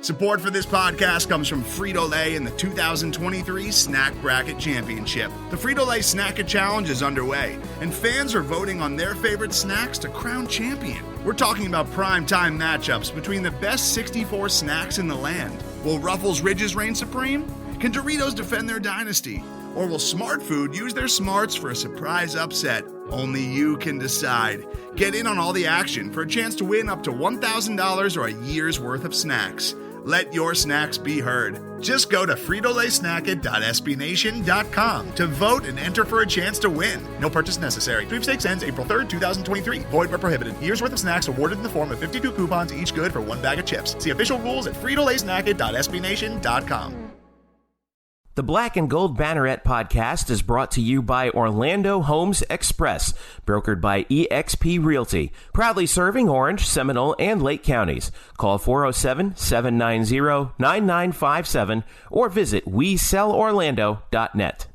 Support for this podcast comes from Frito-Lay in the 2023 Snack Bracket Championship. The Frito-Lay Snack-It Challenge is underway, and fans are voting on their favorite snacks to crown champion. We're talking about prime-time matchups between the best 64 snacks in the land. Will Ruffles Ridges reign supreme? Can Doritos defend their dynasty? Or will Smart Food use their smarts for a surprise upset? Only you can decide. Get in on all the action for a chance to win up to $1,000 or a year's worth of snacks. Let your snacks be heard. Just go to fritolaysnacket.sbnation.com to vote and enter for a chance to win. No purchase necessary. Sweepstakes ends April 3rd, 2023. Void where prohibited. Year's worth of snacks awarded in the form of 52 coupons, each good for one bag of chips. See official rules at fritolaysnacket.sbnation.com. The Black and Gold Banneret Podcast is brought to you by Orlando Homes Express, brokered by eXp Realty, proudly serving Orange, Seminole, and Lake counties. Call 407-790-9957 or visit WeSellOrlando.net.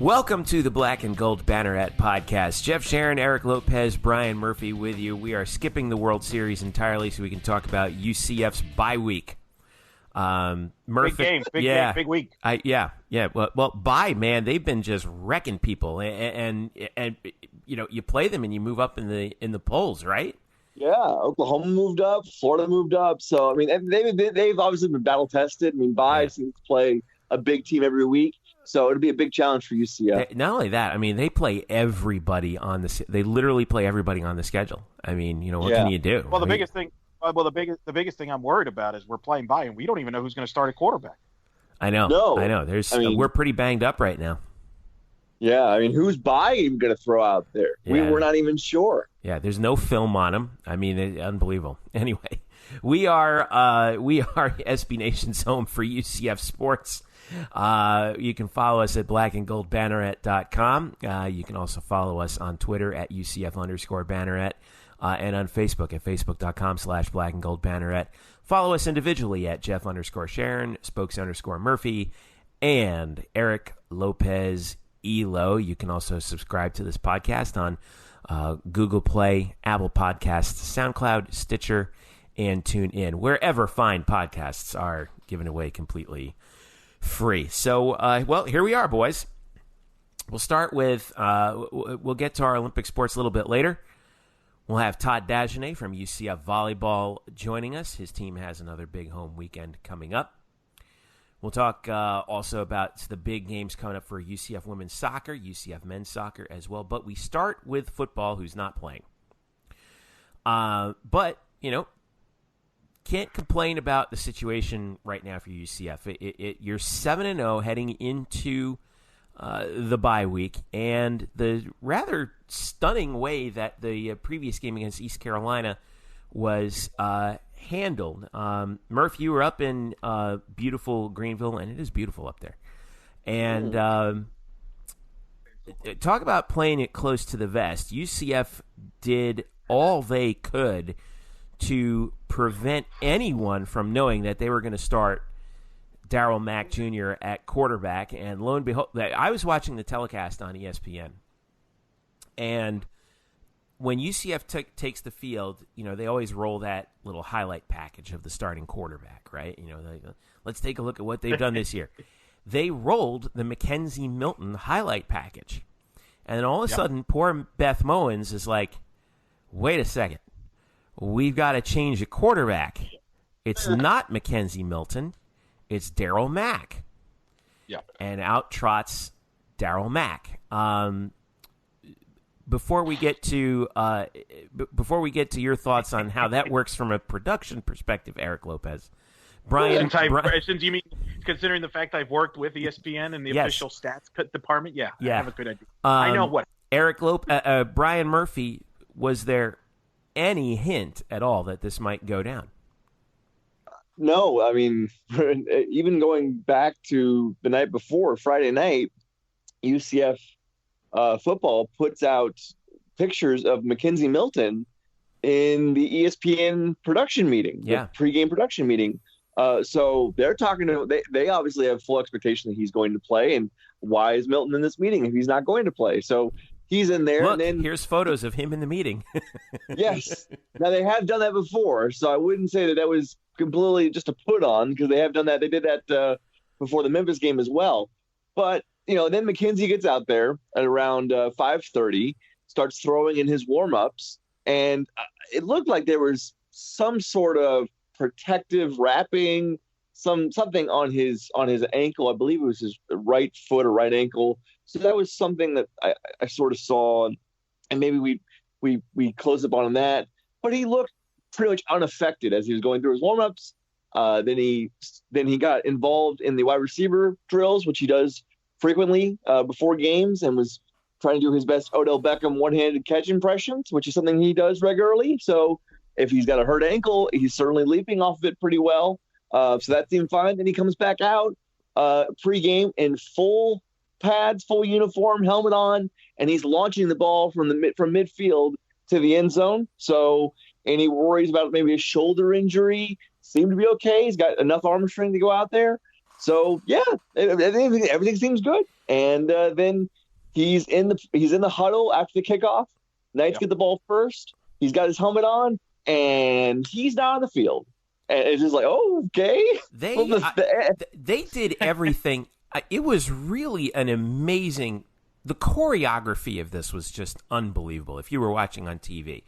Welcome to the Black and Gold Banneret Podcast. Jeff Sharon, Eric Lopez, Brian Murphy with you. We are skipping the World Series entirely so we can talk about UCF's bye week. Murphy, big game, big week. Well, bye, man. They've been just wrecking people, and you know, you play them and you move up in the polls, right? Yeah, Oklahoma moved up, Florida moved up. So I mean, they've obviously been battle tested. I mean, seems to play a big team every week. So it'll be a big challenge for UCF. Not only that, I mean, they play everybody on the. They literally play everybody on the schedule. I mean, you know, what can you do? Well, the biggest thing I'm worried about is we're playing by, and we don't even know who's going to start at quarterback. I know. We're pretty banged up right now. Yeah, I mean, who's by even going to throw out there? Yeah. We're not even sure. Yeah, there's no film on him. I mean, unbelievable. Anyway, we are SB Nation's home for UCF sports. You can follow us at blackandgoldbanneret.com. You can also follow us on Twitter at UCF_Banneret and on Facebook at facebook.com/blackandgoldbanneret. Follow us individually at Jeff_Sharon, Spokes_Murphy, and Eric Lopez Elo. You can also subscribe to this podcast on Google Play, Apple Podcasts, SoundCloud, Stitcher, and TuneIn. Wherever fine podcasts are given away completely free. So, well, here we are, boys. We'll start with, we'll get to our Olympic sports a little bit later. We'll have Todd Dagenais from UCF Volleyball joining us. His team has another big home weekend coming up. We'll talk also about the big games coming up for UCF women's soccer, UCF men's soccer as well. But we start with football, who's not playing. But, you know, can't complain about the situation right now for UCF. You're 7-0 heading into the bye week, and the rather stunning way that the previous game against East Carolina was handled. Murph, you were up in beautiful Greenville, and it is beautiful up there. And talk about playing it close to the vest. UCF did all they could to prevent anyone from knowing that they were going to start Darriel Mack Jr. at quarterback. And lo and behold, I was watching the telecast on ESPN. And when UCF takes the field, you know, they always roll that little highlight package of the starting quarterback, right? You know, let's take a look at what they've done this year. They rolled the McKenzie Milton highlight package. And then all of a sudden, poor Beth Mowins is like, wait a second. We've got to change a quarterback. It's not McKenzie Milton. It's Darriel Mack. Yeah. And out trots Darriel Mack. Before we get to your thoughts on how that works from a production perspective, Eric Lopez, Brian, since you mean considering the fact I've worked with ESPN and the official stats department, I have a good idea. I know what Eric Brian Murphy, was there any hint at all that this might go down? No, I mean, even going back to the night before, Friday night, UCF football puts out pictures of McKenzie Milton in the ESPN production meeting, the pregame production meeting. So they're talking to, they obviously have full expectation that he's going to play. And why is Milton in this meeting if he's not going to play? So he's in there. Look, and then, here's photos of him in the meeting. Yes. Now, they have done that before, so I wouldn't say that was completely just a put on, because they have done that. They did that before the Memphis game as well. But, then McKenzie gets out there at around 5:30, starts throwing in his warm-ups, and it looked like there was some sort of protective wrapping, something on his ankle. I believe it was his right foot or right ankle. So that was something that I sort of saw, and maybe we closed up on that. But he looked pretty much unaffected as he was going through his warm-ups. Then he got involved in the wide receiver drills, which he does frequently before games, and was trying to do his best Odell Beckham one-handed catch impressions, which is something he does regularly. So if he's got a hurt ankle, he's certainly leaping off of it pretty well. So that seemed fine. Then he comes back out pre-game in full pads, full uniform, helmet on, and he's launching the ball from midfield to the end zone. So any worries about maybe a shoulder injury seem to be okay. He's got enough arm strength to go out there. So yeah, everything seems good. And then he's in the huddle after the kickoff. Knights get the ball first. He's got his helmet on, and he's not on the field. And it's just like, oh, okay. They did everything. It was really an amazing. The choreography of this was just unbelievable. If you were watching on TV,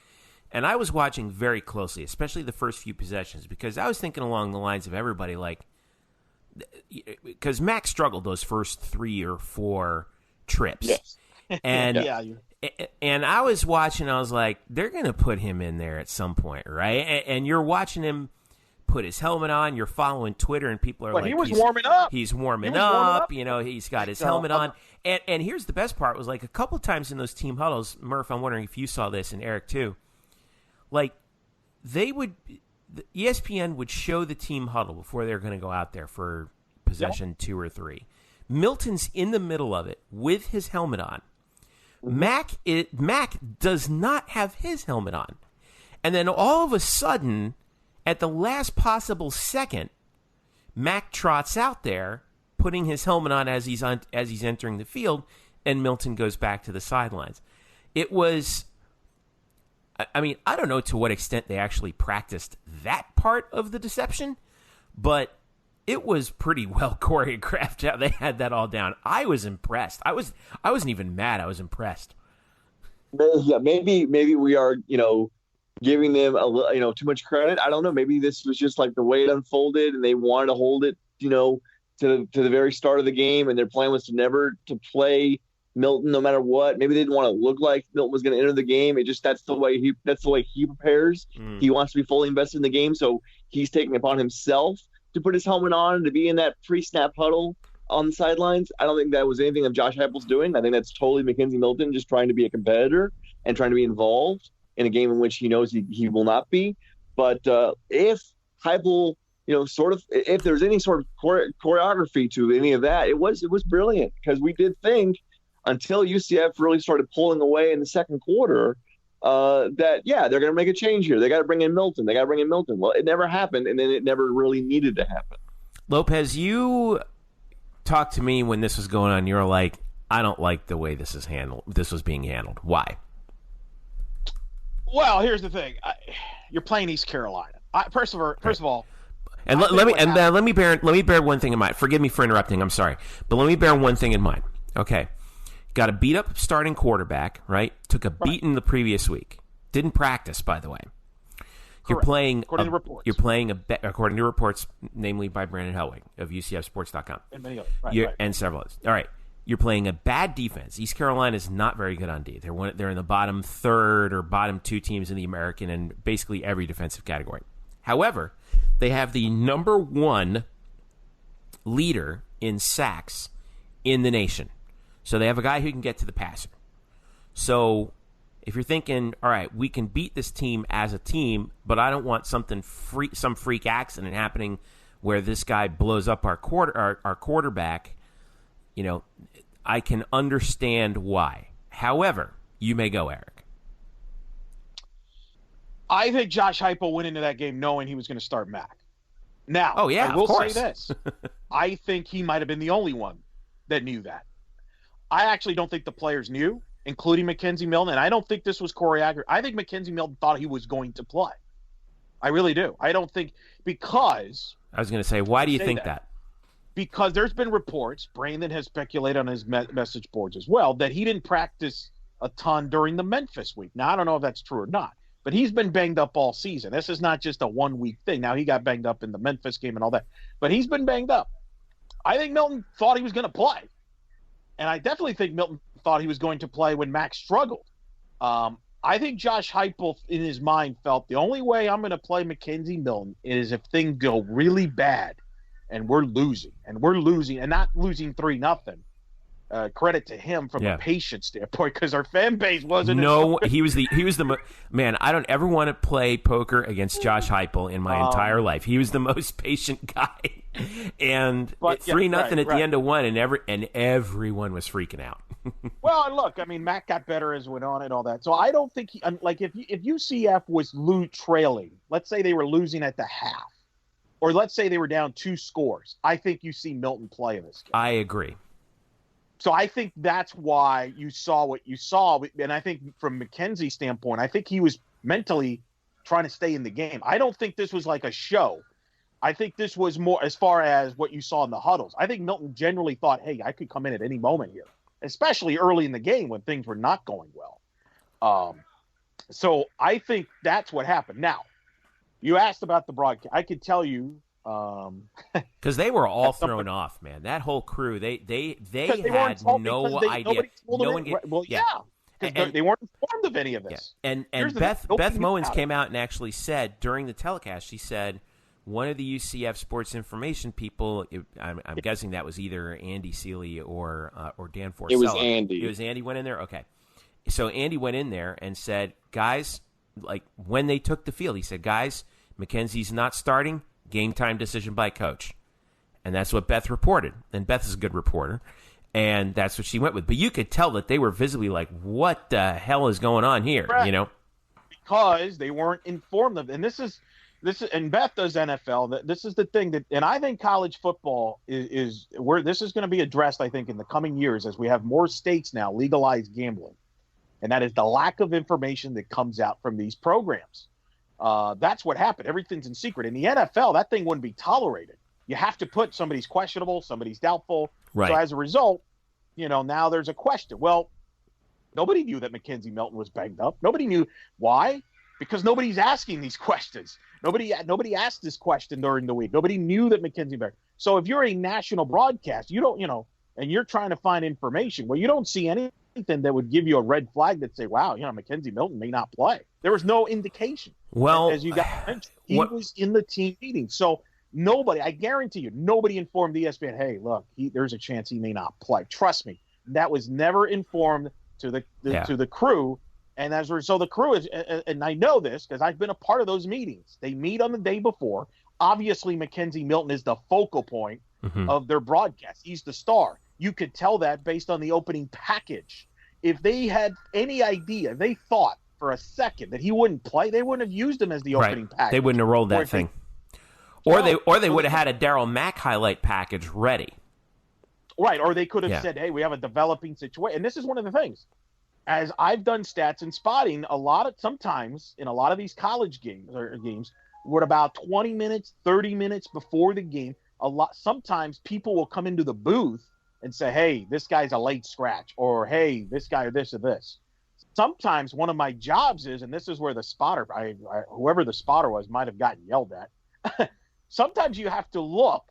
and I was watching very closely, especially the first few possessions, because I was thinking along the lines of everybody, like, because Mac struggled those first 3 or 4 trips, yes. And and I was watching. I was like, they're going to put him in there at some point, right? And you're watching him put his helmet on. You're following Twitter, and people are like, he was warming up. He's warming up. He's got his helmet on. And here's the best part: was like a couple times in those team huddles, Murph. I'm wondering if you saw this, and Eric too. Like ESPN would show the team huddle before they're going to go out there for possession 2 or 3. Milton's in the middle of it with his helmet on. Mac does not have his helmet on. And then all of a sudden, at the last possible second, Mac trots out there, putting his helmet on as he's entering the field, and Milton goes back to the sidelines. It was, I mean, I don't know to what extent they actually practiced that part of the deception, but it was pretty well choreographed how they had that all down. I was impressed. I wasn't even mad. I was impressed. Yeah, maybe we are, giving them too much credit. I don't know. Maybe this was just like the way it unfolded, and they wanted to hold it, to the very start of the game, and their plan was to play Milton no matter what. Maybe they didn't want to look like Milton was going to enter the game. That's the way he prepares. He wants to be fully invested in the game, so he's taking it upon himself to put his helmet on and to be in that pre-snap huddle on the sidelines. I don't think that was anything of Josh Heupel's doing. I think that's totally McKenzie Milton just trying to be a competitor and trying to be involved in a game in which he knows he will not be. But if Heupel, if there's any sort of choreography to any of that, it was brilliant, because we did think until UCF really started pulling away in the second quarter that, they're going to make a change here. They got to bring in Milton. Well, it never happened, and then it never really needed to happen. Lopez, you talked to me when this was going on. You were like, I don't like the way this was being handled. Why? Well, here's the thing. You're playing East Carolina. First of all, and let me bear one thing in mind. Forgive me for interrupting. I'm sorry, but let me bear one thing in mind. Okay. Got a beat up starting quarterback, right? Took a beating the previous week. Didn't practice, by the way. You're playing according to reports. You're playing according to reports, namely by Brandon Hellwig of UCFsports.com. And many others. And several others. All right. You're playing a bad defense. East Carolina is not very good on D. They're in the bottom third or bottom 2 teams in the American and basically every defensive category. However, they have the number 1 leader in sacks in the nation. So they have a guy who can get to the passer. So if you're thinking, all right, we can beat this team as a team, but I don't want some freak accident happening where this guy blows up our quarterback, I can understand why. However, you may go, Eric. I think Josh Heupel went into that game knowing he was going to start Mac. Now, I will say this. I think he might have been the only one that knew that. I actually don't think the players knew. including McKenzie Milton, and I don't think this was choreographed. I think McKenzie Milton thought he was going to play. I really do. I don't think because – I was going to say, why do you think that? Because there's been reports, Brandon has speculated on his message boards as well, that he didn't practice a ton during the Memphis week. Now, I don't know if that's true or not, but he's been banged up all season. This is not just a one-week thing. Now, he got banged up in the Memphis game and all that, but he's been banged up. I think Milton thought he was going to play, and I definitely think Milton thought he was going to play when Max struggled. I think Josh Heupel, in his mind, felt the only way I'm going to play McKenzie Milton is if things go really bad and we're losing, and not losing 3-0. Credit to him from a patient standpoint, because our fan base wasn't. No, he was the man. I don't ever want to play poker against Josh Heupel in my entire life. He was the most patient guy, and 3-0 at the end of one, and everyone was freaking out. Well, and look, I mean, Matt got better as it went on and all that. So I don't think if UCF was trailing, let's say they were losing at the half, or let's say they were down 2 scores, I think you see Milton play in this game. I agree. So I think that's why you saw what you saw. And I think from McKenzie's standpoint, I think he was mentally trying to stay in the game. I don't think this was like a show. I think this was more as far as what you saw in the huddles. I think Milton generally thought, hey, I could come in at any moment here, especially early in the game when things were not going well. So I think that's what happened. Now, you asked about the broadcast. I could tell you, because they were all thrown off, man. That whole crew, they had no idea. Because they weren't informed of any of this. Yeah. And Beth Mowens came out and actually said during the telecast, she said one of the UCF sports information people, I'm guessing that was either Andy Seeley or Dan Forcella. It was Andy. It was Andy went in there? Okay. So Andy went in there and said, guys, like when they took the field, he said, guys, McKenzie's not starting. Game time decision by coach. And that's what Beth reported. And Beth is a good reporter. And that's what she went with. But you could tell that they were visibly like, what the hell is going on here? Right. You know? Because they weren't informed of it. And this is and Beth does NFL. This is the thing that, and I think college football is where this is going to be addressed, I think, in the coming years as we have more states now legalize gambling. And that is the lack of information that comes out from these programs. That's what happened. Everything's in secret. In the NFL, that thing wouldn't be tolerated. You have to put somebody's questionable, somebody's doubtful. Right. So as a result, now there's a question. Well, nobody knew that McKenzie Milton was banged up. Nobody knew why, because nobody's asking these questions. Nobody asked this question during the week. Nobody knew that McKenzie Milton. So if you're a national broadcast, you don't, and you're trying to find information, well, you don't see anything that would give you a red flag that say, wow, McKenzie Milton may not play. There was no indication. Well, as you got mentioned, he was in the team meeting. So nobody, I guarantee you, nobody informed ESPN, hey, look, there's a chance he may not play. Trust me, that was never informed to the crew. And as a result, the crew is, and I know this because I've been a part of those meetings. They meet on the day before. Obviously, McKenzie Milton is the focal point of their broadcast. He's the star. You could tell that based on the opening package. If they had any idea, they thought for a second that he wouldn't play, they wouldn't have used him as the opening package. They wouldn't have rolled that thing. Or they would have had a Darriel Mack highlight package ready. Right, or they could have said, hey, we have a developing situation. And this is one of the things. As I've done stats and spotting, sometimes in a lot of these college games, we're about 20 minutes, 30 minutes before the game. Sometimes people will come into the booth and say, hey, this guy's a late scratch, or hey, this guy or this or this. Sometimes one of my jobs is, and this is where the spotter, whoever the spotter was, might have gotten yelled at. Sometimes you have to look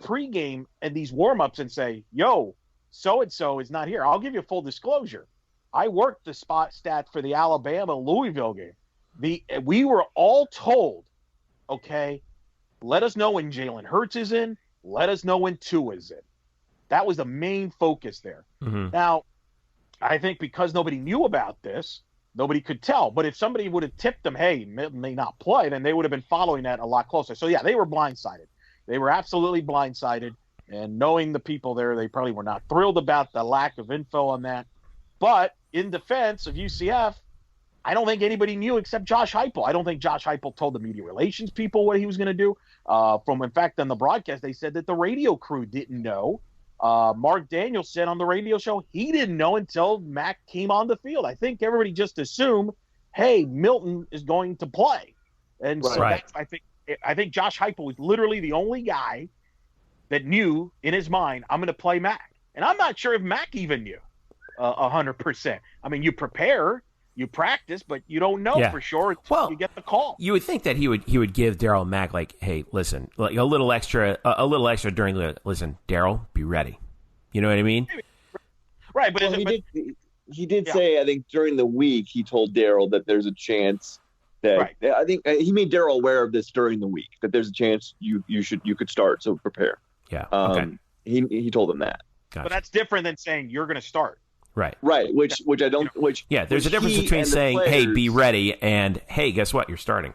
pregame at these warm-ups and say, yo, so-and-so is not here. I'll give you full disclosure. I worked the spot stat for the Alabama-Louisville game. We were all told, okay, let us know when Jalen Hurts is in. Let us know when Tua is in. That was the main focus there. Mm-hmm. Now, I think because nobody knew about this, nobody could tell. But if somebody would have tipped them, hey, may not play, then they would have been following that a lot closer. So, yeah, they were blindsided. They were absolutely blindsided. And knowing the people there, they probably were not thrilled about the lack of info on that. But in defense of UCF, I don't think anybody knew except Josh Heupel. I don't think Josh Heupel told the media relations people what he was going to do. In fact, on the broadcast, they said that the radio crew didn't know. Mark Daniels said on the radio show he didn't know until Mack came on the field. I think everybody just assumed, hey, Milton is going to play. And so that's, I think Josh Heupel was literally the only guy that knew in his mind, I'm going to play Mack. And I'm not sure if Mack even knew 100%. I mean, you prepare, you practice, but you don't know for sure until you get the call. You would think that he would give Darriel Mack, like, hey, listen, like a little extra during the listen, Darriel, be ready. You know what I mean? Right, but, he did say, I think during the week he told Darriel that there's a chance that I think he made Darriel aware of this during the week, that there's a chance you could start, so prepare. Yeah. Okay. He told him that. Gotcha. But that's different than saying you're going to start. Right. Which I don't. There's a difference between saying, "Hey, be ready," and "Hey, guess what? You're starting."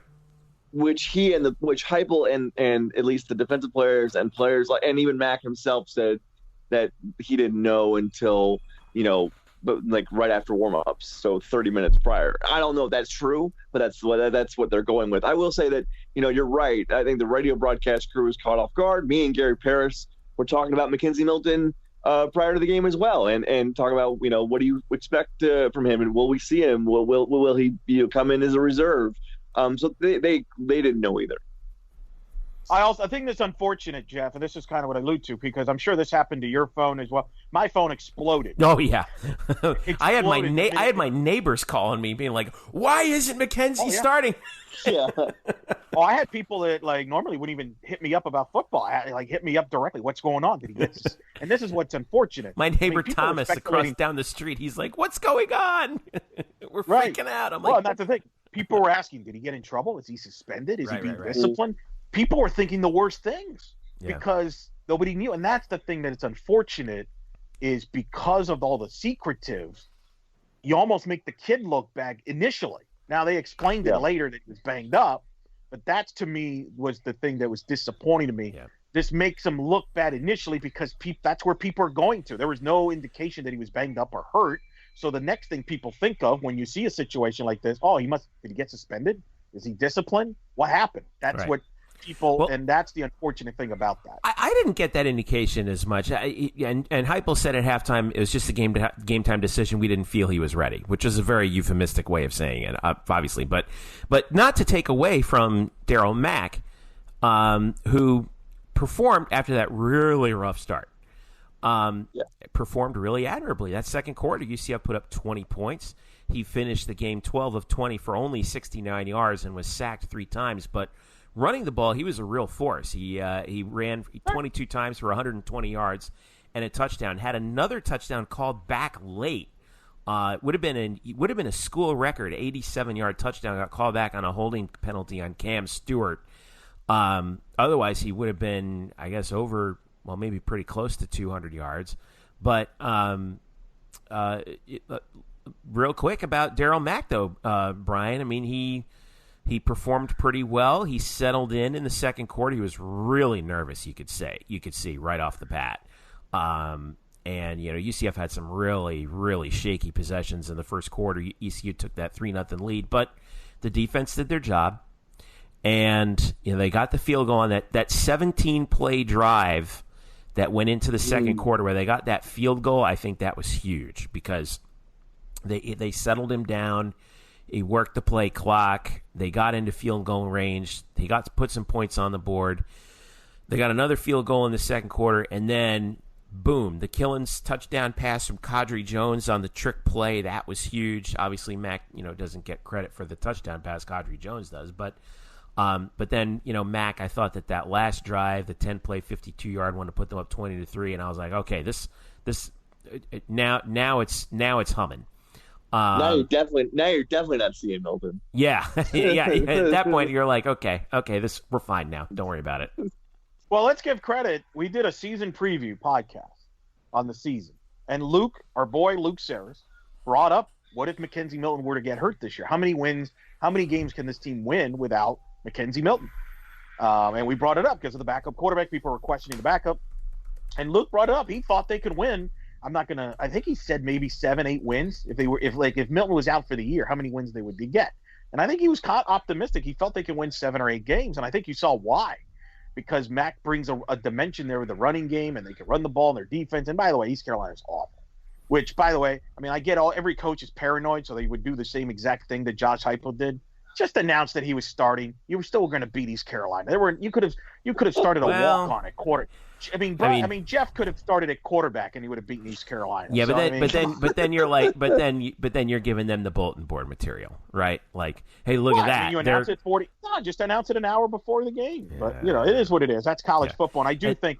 Which Heupel and at least the defensive players and and even Mack himself said that he didn't know until but like right after warm-ups, so 30 minutes prior. I don't know if that's true, but that's what they're going with. I will say that you're right. I think the radio broadcast crew was caught off guard. Me and Gary Parrish were talking about McKenzie Milton prior to the game as well, and talk about what do you expect from him, and will we see him? Will he come in as a reserve? So they didn't know either. I think that's unfortunate, Jeff, and this is kind of what I allude to, because I'm sure this happened to your phone as well. My phone exploded. Oh yeah, I had my neighbors calling me, being like, "Why isn't McKenzie starting?" Yeah. Well, I had people that normally wouldn't even hit me up about football. Hit me up directly. What's going on? Did he get this? And this is what's unfortunate. My neighbor Thomas across down the street, he's like, "What's going on? We're freaking out." I'm like, "Well, that's the thing." People were asking, "Did he get in trouble? Is he suspended? Is he being disciplined?" People were thinking the worst things because nobody knew. And that's the thing that it's unfortunate, is because of all the secretive, you almost make the kid look bad initially. Now, they explained it later that he was banged up, but that to me was the thing that was disappointing to me. Yeah. This makes him look bad initially because that's where people are going to. There was no indication that he was banged up or hurt. So the next thing people think of when you see a situation like this, did he get suspended? Is he disciplined? What happened? That's what people, and that's the unfortunate thing about that. I didn't get that indication as much. And Heupel said at halftime it was just a game time decision. We didn't feel he was ready, which is a very euphemistic way of saying it, obviously. But not to take away from Darriel Mack, who performed after that really rough start. Performed really admirably. That second quarter, UCF put up 20 points. He finished the game 12 of 20 for only 69 yards and was sacked 3 times, but running the ball, he was a real force. He ran 22 times for 120 yards and a touchdown. Had another touchdown called back late. Would have been a school record 87-yard touchdown. Got called back on a holding penalty on Cam Stewart. Otherwise, he would have been, I guess, over, well, maybe pretty close to 200 yards. But real quick about Darriel Mack, though, Brian. I mean, he performed pretty well. He settled in the second quarter. He was really nervous, you could see right off the bat. And UCF had some really, really shaky possessions in the first quarter. ECU took that 3-0 lead, but the defense did their job. And they got the field goal on that 17-play drive that went into the second quarter where they got that field goal. I think that was huge because they settled him down. He worked the play clock. They got into field goal range. He got to put some points on the board. They got another field goal in the second quarter, and then, boom, the Killins touchdown pass from Kadri Jones on the trick play. That was huge. Obviously, Mack, doesn't get credit for the touchdown pass. Kadri Jones does, but then, Mack, I thought that last drive, the 10-play, 52-yard one to put them up 20-3, and I was like, okay, this now it's humming. Now you're definitely not seeing Milton. Yeah. At that point, you're like, okay, we're fine now. Don't worry about it. Well, let's give credit. We did a season preview podcast on the season, and Luke, our boy Luke Saris, brought up, what if McKenzie Milton were to get hurt this year? How many games can this team win without McKenzie Milton? And we brought it up because of the backup quarterback. People were questioning the backup, and Luke brought it up. He thought they could win. I think he said maybe 7-8 wins if Milton was out for the year, how many wins they would get. And I think he was optimistic. He felt they could win 7 or 8 games. And I think you saw why, because Mack brings a dimension there with the running game, and they can run the ball in their defense. And by the way, East Carolina's awful. Which, by the way, I mean, I get every coach is paranoid, so they would do the same exact thing that Josh Heupel did. Just announce that he was starting. You were still going to beat East Carolina. You could have started a walk on at quarter. I mean, Jeff could have started at quarterback and he would have beaten East Carolina. Yeah, so, but then you're like, but then you're giving them the bulletin board material, right? Like, hey, look at that. I mean, you announce it just announce it an hour before the game. Yeah. But it is what it is. That's college football, and I do think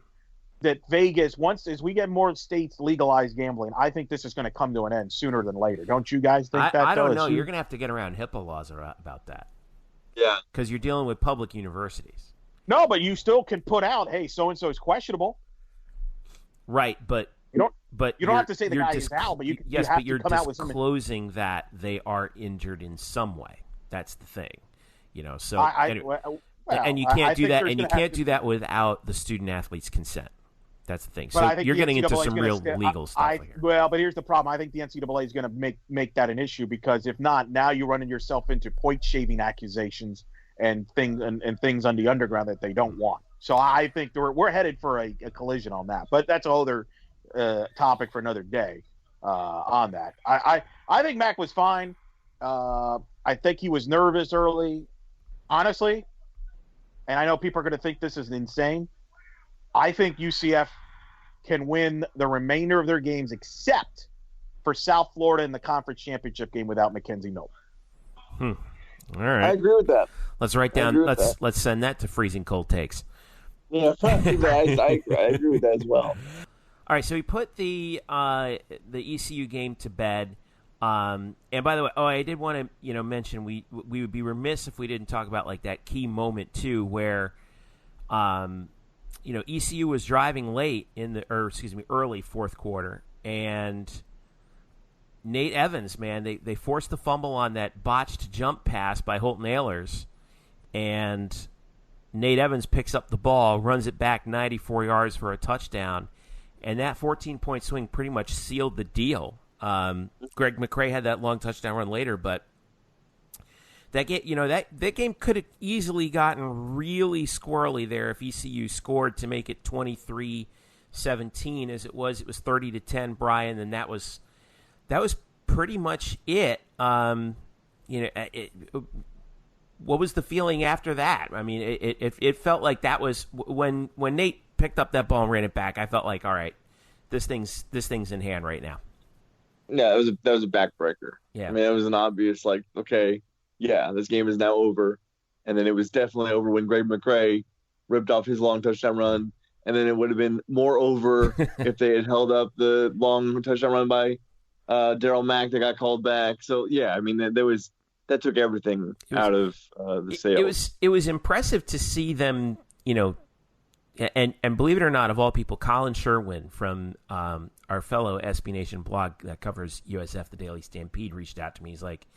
that Vegas, as we get more states legalize gambling, I think this is going to come to an end sooner than later. Don't you guys think that? I don't know. You're going to have to get around HIPAA laws about that. Yeah. Because you're dealing with public universities. No, but you still can put out, hey, so-and-so is questionable. Right, but you don't have to say the guy is out, but you have to come out with something. Disclosing that they are injured in some way. That's the thing. So and you can't do that, and you can't do that without the student athlete's consent. That's the thing. So you're getting into some real legal stuff here. Well, but here's the problem. I think the NCAA is going to make that an issue, because if not, now you're running yourself into point shaving accusations and things on the underground that they don't want. So I think we're headed for a collision on that. But that's a whole other topic for another day on that. I think Mack was fine. I think he was nervous early, honestly. And I know people are going to think this is insane. I think UCF can win the remainder of their games except for South Florida in the conference championship game without McKenzie Milton. All right. I agree with that. Let's write down. Let's send that to Freezing Cold Takes. Yeah, I agree with that as well. All right, so we put the ECU game to bed. And by the way, I did want to mention we would be remiss if we didn't talk about like that key moment too, where ECU was driving late early fourth quarter, and Nate Evans, man, they forced the fumble on that botched jump pass by Holton Ahlers, and Nate Evans picks up the ball, runs it back 94 yards for a touchdown, and that 14-point swing pretty much sealed the deal. Greg McCrae had that long touchdown run later, but that game could have easily gotten really squirrely there if ECU scored to make it 23-17 as it was 30-10, Brian, and that was pretty much it. What was the feeling after that? I mean, it felt like that was when Nate picked up that ball and ran it back. I felt like, all right, this thing's in hand right now. Yeah, that was a backbreaker. Yeah, I mean, it was an obvious like, okay, yeah, this game is now over, and then it was definitely over when Greg McCrae ripped off his long touchdown run, and then it would have been more over if they had held up the long touchdown run by Darriel Mack that got called back. So yeah, I mean, that took everything out of the sales. It was impressive to see them, and believe it or not, of all people, Colin Sherwin from our fellow SB Nation blog that covers USF, the Daily Stampede, reached out to me. He's like,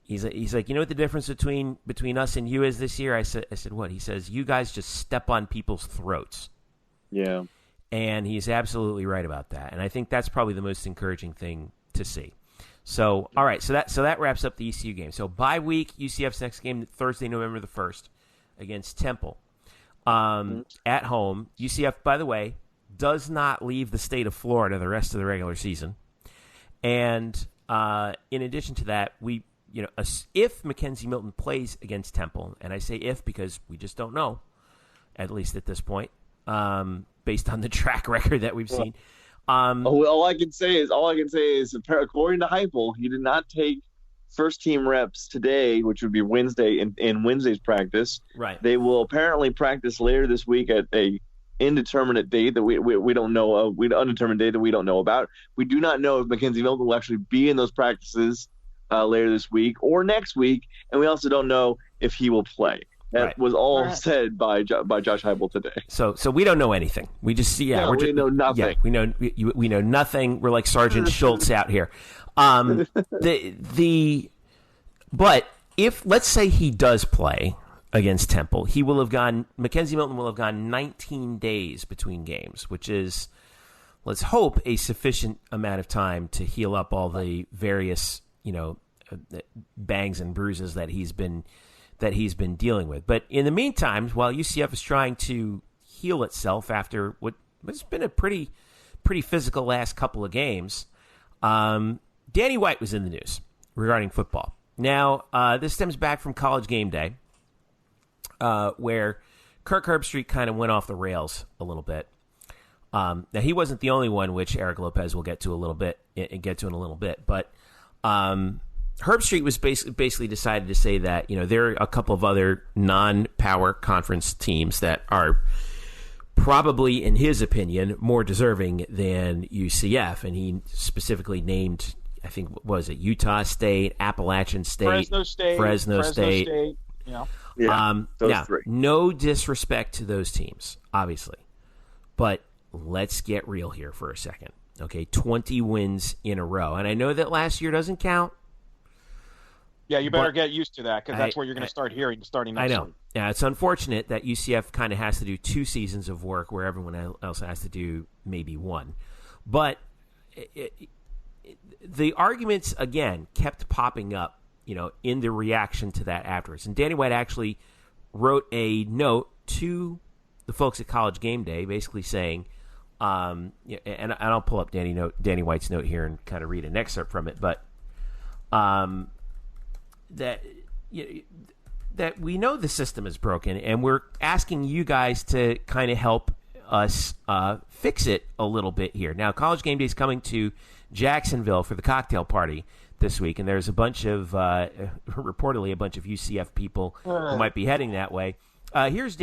you know what the difference between us and you is this year? I said, what? He says, you guys just step on people's throats. Yeah. And he's absolutely right about that. And I think that's probably the most encouraging thing to see. So, all right, so that wraps up the ECU game. So, bye week, UCF's next game, Thursday, November the 1st, against Temple. At home. UCF, by the way, does not leave the state of Florida the rest of the regular season. And in addition to that, if McKenzie Milton plays against Temple, and I say if because we just don't know, at least at this point, based on the track record that we've seen. All I can say is, according to Heupel, he did not take first team reps today, which would be Wednesday in Wednesday's practice. Right. They will apparently practice later this week at a indeterminate date that we don't know, undetermined date that we don't know about. We do not know if McKenzie Milton will actually be in those practices later this week or next week, and we also don't know if he will play. That was all said by Josh Heupel today. So we don't know anything. We just see. Yeah, we know nothing. Yeah, we know nothing. We're like Sergeant Schultz out here. But if let's say he does play against Temple, McKenzie Milton will have gone 19 days between games, which is, let's hope, a sufficient amount of time to heal up all the various bangs and bruises that he's been that he's been dealing with. But in the meantime, while UCF is trying to heal itself after what has been a pretty physical last couple of games, Danny White was in the news regarding football. Now, this stems back from College Gameday, where Kirk Herbstreit kind of went off the rails a little bit. Now, he wasn't the only one, which Eric Lopez will get to in a little bit. But Herbstreit was basically decided to say that, there are a couple of other non-power conference teams that are probably, in his opinion, more deserving than UCF. And he specifically named, I think, what was it, Utah State, Appalachian State, Fresno State. Those three. No disrespect to those teams, obviously. But let's get real here for a second. Okay, 20 wins in a row. And I know that last year doesn't count. Yeah, you better get used to that, because that's what you're going to start hearing starting next week. I know. Yeah, it's unfortunate that UCF kind of has to do 2 seasons of work where everyone else has to do maybe 1. But the arguments, again, kept popping up, in the reaction to that afterwards. And Danny White actually wrote a note to the folks at College Gameday, basically saying, and I'll pull up Danny White's note here and kind of read an excerpt from it, but that we know the system is broken, and we're asking you guys to kind of help us fix it a little bit here. Now, College Gameday is coming to Jacksonville for the cocktail party this week, and there's a bunch of reportedly a bunch of UCF people who might be heading that way. Here's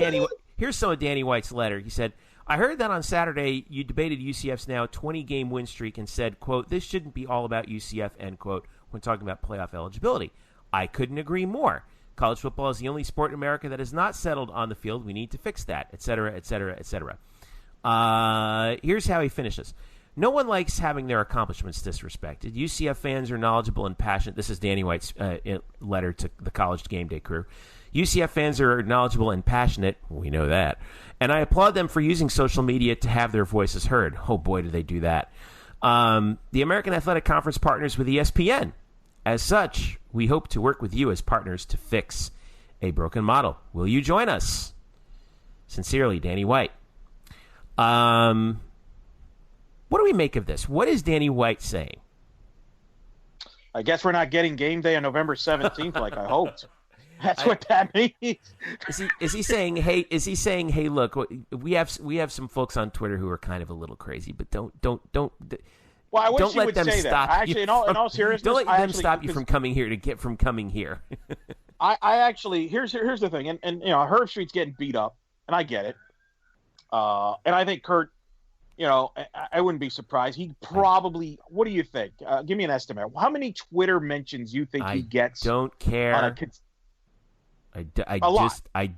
some of Danny White's letter. He said, "I heard that on Saturday you debated UCF's now 20-game win streak and said, quote, this shouldn't be all about UCF, end quote, when talking about playoff eligibility. I couldn't agree more. College football is the only sport in America that is not settled on the field. We need to fix that, et cetera, et cetera, et cetera." Here's how he finishes. "No one likes having their accomplishments disrespected. UCF fans are knowledgeable and passionate." This is Danny White's letter to the College Gameday crew. "UCF fans are knowledgeable and passionate. We know that. And I applaud them for using social media to have their voices heard." Oh, boy, do they do that. "The American Athletic Conference partners with ESPN. As such, we hope to work with you as partners to fix a broken model. Will you join us? Sincerely, Danny White." What do we make of this? What is Danny White saying? I guess we're not getting game day on November 17th like I hoped. That's what that means. Is he saying, hey, look, we have some folks on Twitter who are kind of a little crazy, but don't Well, I wish don't you let would them say stop that. Actually, in all seriousness, don't let them stop you from coming here to get from coming here. I actually here's the thing, and Herbstreit's getting beat up, and I get it. And I think Kurt, I wouldn't be surprised. He probably. What do you think? Give me an estimate. How many Twitter mentions you think he gets? I don't care. I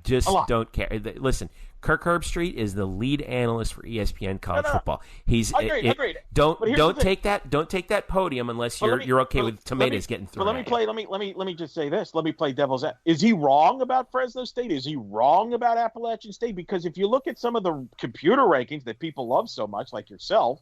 just don't care. Listen, Kirk Herbstreit is the lead analyst for ESPN College Football. He's agreed. Don't take that podium unless you're okay with tomatoes getting thrown. But let me just say this. Let me play devil's advocate. Is he wrong about Fresno State? Is he wrong about Appalachian State? Because if you look at some of the computer rankings that people love so much, like yourself,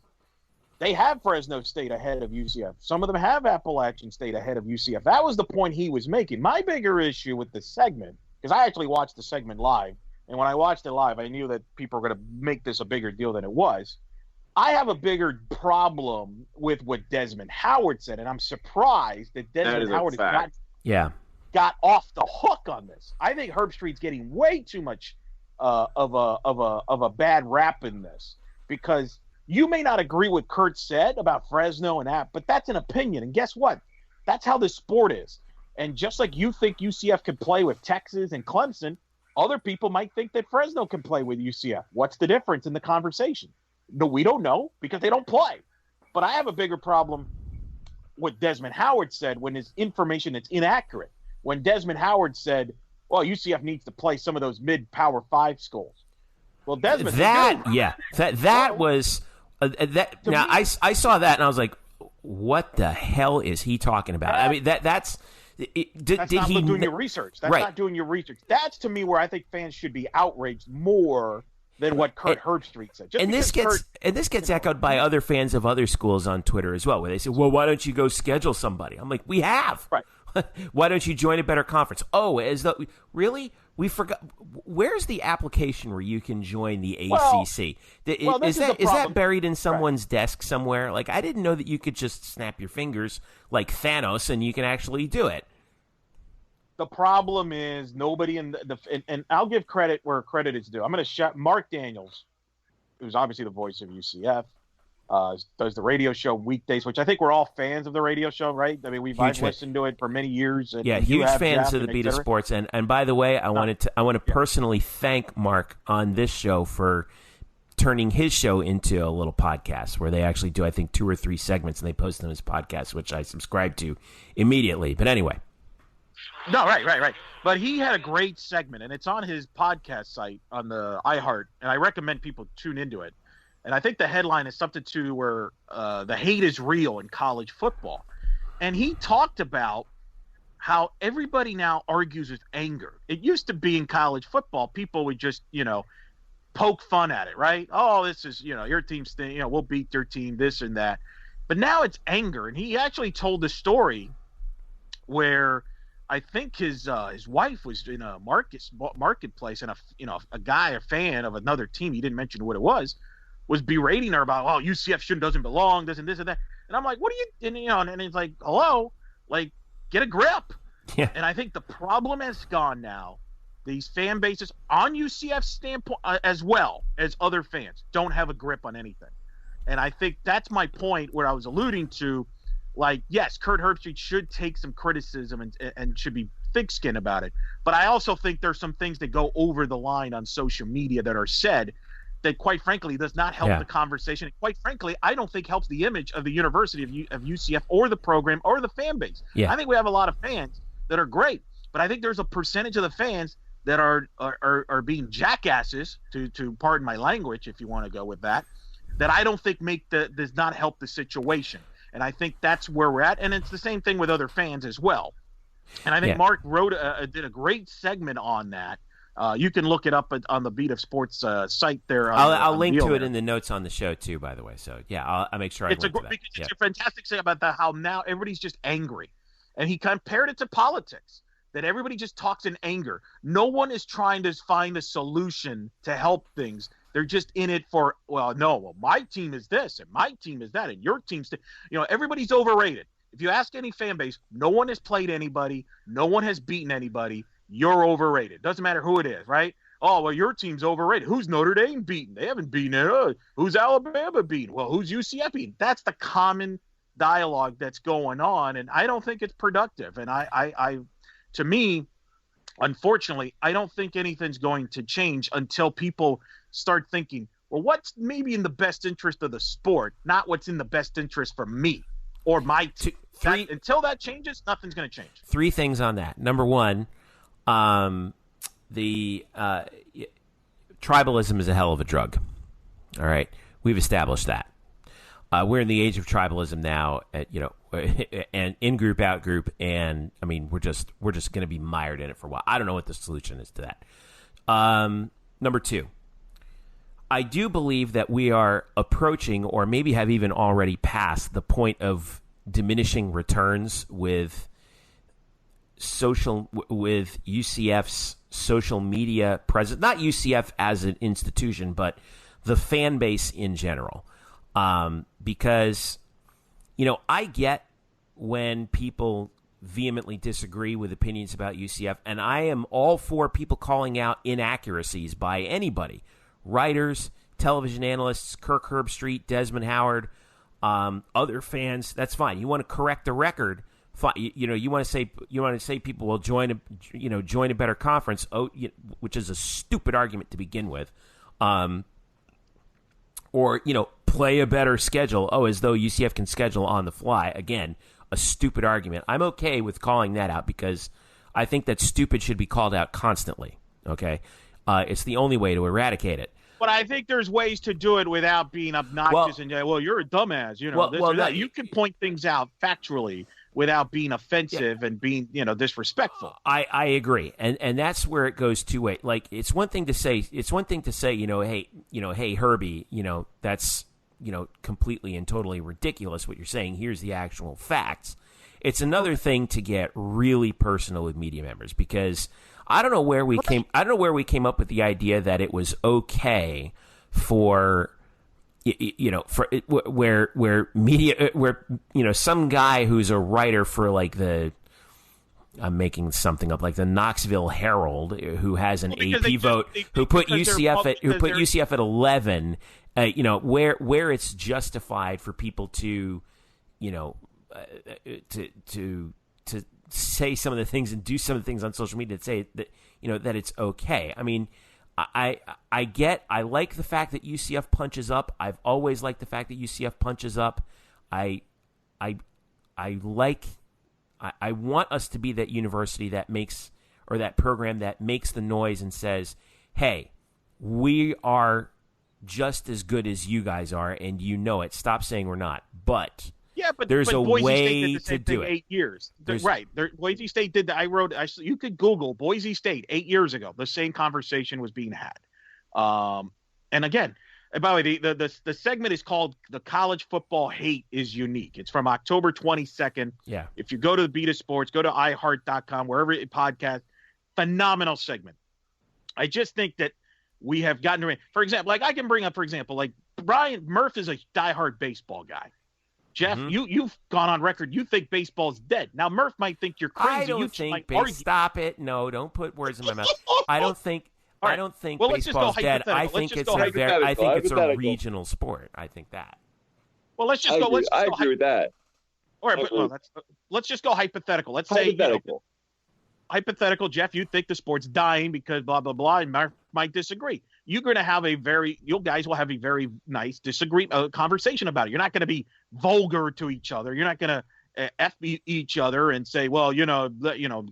they have Fresno State ahead of UCF. Some of them have Appalachian State ahead of UCF. That was the point he was making. My bigger issue with the segment, because I actually watched the segment live, and when I watched it live, I knew that people were going to make this a bigger deal than it was. I have a bigger problem with what Desmond Howard said, and I'm surprised that Desmond Howard got off the hook on this. I think Herbstreit's getting way too much of a bad rap in this, because you may not agree with Kurt said about Fresno and App, but that's an opinion. And guess what? That's how this sport is. And just like you think UCF can play with Texas and Clemson, other people might think that Fresno can play with UCF. What's the difference in the conversation? No, we don't know, because they don't play. But I have a bigger problem with Desmond Howard said when his information is inaccurate. When Desmond Howard said, well, UCF needs to play some of those mid-Power 5 schools. Well, Desmond was now I saw that and I was like, what the hell is he talking about? I mean, that's not doing your research. That's not doing your research. That's, to me, where I think fans should be outraged more than what Kurt Herbstreit said. This gets echoed by other fans of other schools on Twitter as well, where they say, well, why don't you go schedule somebody? I'm like, we have. Right. Why don't you join a better conference? Oh, really? We forgot. Where's the application where you can join the ACC? Is that buried in someone's desk somewhere? Like, I didn't know that you could just snap your fingers like Thanos and you can actually do it. The problem is nobody and I'll give credit where credit is due. I'm going to shout Mark Daniels, who's obviously the voice of UCF, does the radio show weekdays, which I think we're all fans of the radio show, right? I mean, I've listened to it for many years. And huge fans of the Beat of Sports. And by the way, I want to personally thank Mark on this show for turning his show into a little podcast where they actually do, I think, 2 or 3 segments, and they post them as podcasts, which I subscribe to immediately. But anyway. No, right. But he had a great segment, and it's on his podcast site on the iHeart, and I recommend people tune into it. And I think the headline is something to where the hate is real in college football. And he talked about how everybody now argues with anger. It used to be in college football, people would just, poke fun at it, right? Oh, this is, your team's thing, we'll beat your team, this and that. But now it's anger. And he actually told the story where I think his wife was in a marketplace, and a fan of another team, he didn't mention what it was berating her about, UCF doesn't belong, this and this and that. And I'm like, what are you, and it's like, hello, like, get a grip. Yeah. And I think the problem has gone now. These fan bases on UCF standpoint, as well as other fans, don't have a grip on anything. And I think that's my point where I was alluding to, like, yes, Kurt Herbstreit should take some criticism and should be thick-skinned about it. But I also think there's some things that go over the line on social media that are said that, quite frankly, does not help the conversation. Quite frankly, I don't think helps the image of the University of UCF or the program or the fan base. Yeah. I think we have a lot of fans that are great, but I think there's a percentage of the fans that are being jackasses, to pardon my language, if you want to go with that I don't think does not help the situation. And I think that's where we're at. And it's the same thing with other fans as well. And I think Mark did a great segment on that. You can look it up on the Beat of Sports site there. I'll link to it in the notes on the show too, by the way. So I'll make sure I link to that. Because it's a fantastic thing about how now everybody's just angry, and he compared it to politics. That everybody just talks in anger. No one is trying to find a solution to help things. They're just in it for, my team is this and my team is that and your team's everybody's overrated. If you ask any fan base, no one has played anybody, no one has beaten anybody. You're overrated. Doesn't matter who it is, right? Oh, well, your team's overrated. Who's Notre Dame beaten? They haven't beaten it. Who's Alabama beaten? Well, who's UCF beaten? That's the common dialogue that's going on, and I don't think it's productive. And I to me, unfortunately, I don't think anything's going to change until people start thinking, well, what's maybe in the best interest of the sport, not what's in the best interest for me or my team. Until that changes, nothing's going to change. 3 things on that. Number 1, the tribalism is a hell of a drug. All right, we've established that. We're in the age of tribalism now, and in group, out group, and I mean we're just going to be mired in it for a while. I don't know what the solution is to that. Number 2, I do believe that we are approaching, or maybe have even already passed, the point of diminishing returns with UCF's social media presence. Not UCF as an institution, but the fan base in general. Because, I get when people vehemently disagree with opinions about UCF, and I am all for people calling out inaccuracies by anybody. Writers, television analysts, Kirk Herbstreit, Desmond Howard, other fans, that's fine. You want to correct the record, fine. You want to say people will join a better conference, which is a stupid argument to begin with. Or, play a better schedule. Oh, as though UCF can schedule on the fly. Again, a stupid argument. I'm okay with calling that out because I think that stupid should be called out constantly. Okay? It's the only way to eradicate it. But I think there's ways to do it without being obnoxious and you're a dumbass. You can point things out factually without being offensive and being, disrespectful. I agree. And that's where it goes 2 ways. Like, it's one thing to say, hey, Herbie, that's, completely and totally ridiculous what you're saying. Here's the actual facts. it's another thing to get really personal with media members, because I don't know where we came up with the idea that it was okay for where media, where some guy who's a writer for like I'm making something up, like the Knoxville Herald, who has an AP vote, who put UCF at 11, where it's justified for people to to say some of the things and do some of the things on social media that say that that it's okay. I mean, I like the fact that UCF punches up. I've always liked the fact that UCF punches up. I want us to be that university that makes, or that program that makes the noise and says, hey, we are just as good as you guys are, and you know it. Stop saying we're not. But there's a Boise way State did the same to do thing it. 8 years. Right. Boise State did that. You could Google Boise State 8 years ago. The same conversation was being had. And again, by the way, the segment is called "The College Football Hate is Unique." It's from October 22nd. Yeah. If you go to the Beta Sports, go to iHeart.com, wherever it podcast, phenomenal segment. I just think that we have gotten to, for example, like I can bring up, for example, like Brian Murph is a diehard baseball guy. Jeff, you've gone on record. You think baseball's dead. Now Murph might think you're crazy. I don't think. Stop it. No, don't put words in my mouth. I don't think. Right. I don't think well, baseball's dead. I think it's a regional sport. I think that. Well, let's just go. I agree with that. All right, but let's just go hypothetical. Let's say hypothetical. Jeff, you think the sport's dying because blah blah blah, and Mark might disagree. You guys will have a very nice conversation about it. You're not going to be vulgar to each other. You're not going to F each other and say, well,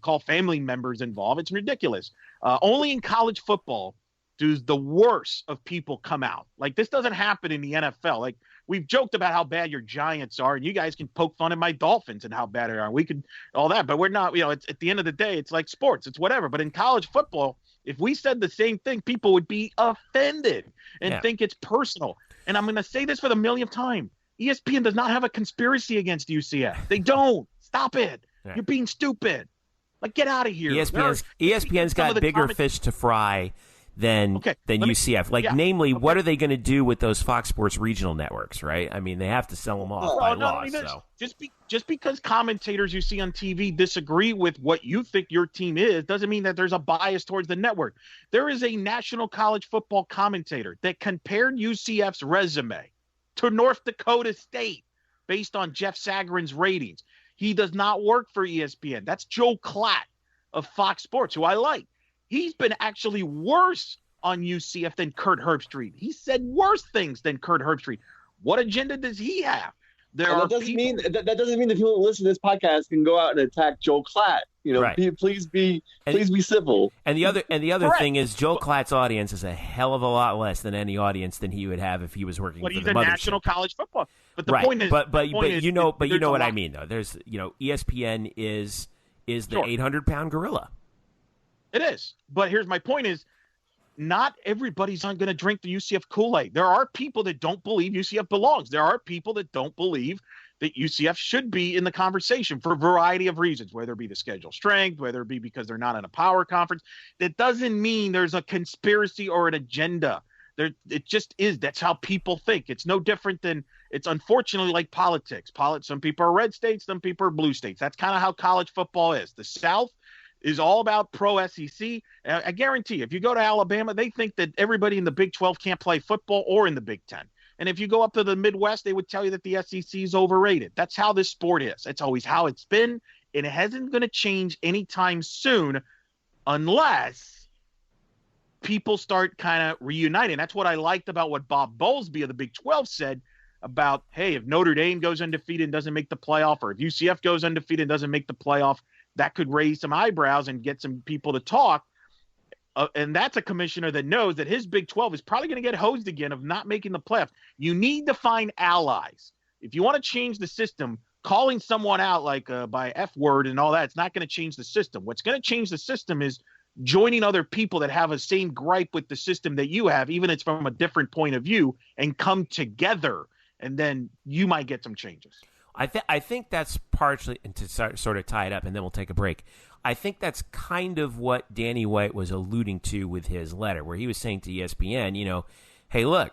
call family members involved. It's ridiculous. Only in college football does the worst of people come out. Like, this doesn't happen in the NFL. Like, we've joked about how bad your Giants are, and you guys can poke fun at my Dolphins and how bad they are. We could all that, but we're not. It's at the end of the day, it's like sports. It's whatever. But in college football, if we said the same thing, people would be offended and think it's personal. And I'm going to say this for the millionth time. ESPN does not have a conspiracy against UCF. They don't. Stop it. You're being stupid. Like, get out of here. ESPN's got bigger fish to fry than UCF. Namely, what are they going to do with those Fox Sports regional networks, right? I mean, they have to sell them off by law. Just because commentators you see on TV disagree with what you think your team is doesn't mean that there's a bias towards the network. There is a national college football commentator that compared UCF's resume to North Dakota State based on Jeff Sagarin's ratings. He does not work for ESPN. That's Joe Klatt of Fox Sports, who I like. He's been actually worse on UCF than Kurt Herbstreit. He said worse things than Kurt Herbstreit. What agenda does he have? That doesn't mean that the people who listen to this podcast can go out and attack Joe Klatt. Please be civil. And the other thing is, Joe Klatt's audience is a hell of a lot less than any audience than he would have if he was working for the mothership. But he's a national college football. But the point is, you know what I mean, though. There's ESPN is the 800-pound gorilla. It is. But here's my point is, not everybody's not going to drink the UCF Kool-Aid. There are people that don't believe UCF belongs. There are people that don't believe that UCF should be in the conversation for a variety of reasons, whether it be the schedule strength, whether it be because they're not in a power conference. That doesn't mean there's a conspiracy or an agenda. It just is. That's how people think. It's no different than, it's unfortunately like politics. Some people are red states, some people are blue states. That's kind of how college football is. The South is all about pro SEC. I guarantee if you go to Alabama, they think that everybody in the Big 12 can't play football or in the Big 10. And if you go up to the Midwest, they would tell you that the SEC is overrated. That's how this sport is. It's always how it's been, and it hasn't going to change anytime soon unless people start kind of reuniting. That's what I liked about what Bob Bowlesby of the Big 12 said about, hey, if Notre Dame goes undefeated and doesn't make the playoff, or if UCF goes undefeated and doesn't make the playoff, that could raise some eyebrows and get some people to talk. And that's a commissioner that knows that his Big 12 is probably going to get hosed again of not making the playoffs. You need to find allies. If you want to change the system, calling someone out like by F word and all that, it's not going to change the system. What's going to change the system is joining other people that have a same gripe with the system that you have, even if it's from a different point of view, and come together. And then you might get some changes. I think that's partially, and to sort of tie it up, and then we'll take a break. I think that's kind of what Danny White was alluding to with his letter, where he was saying to ESPN, hey, look,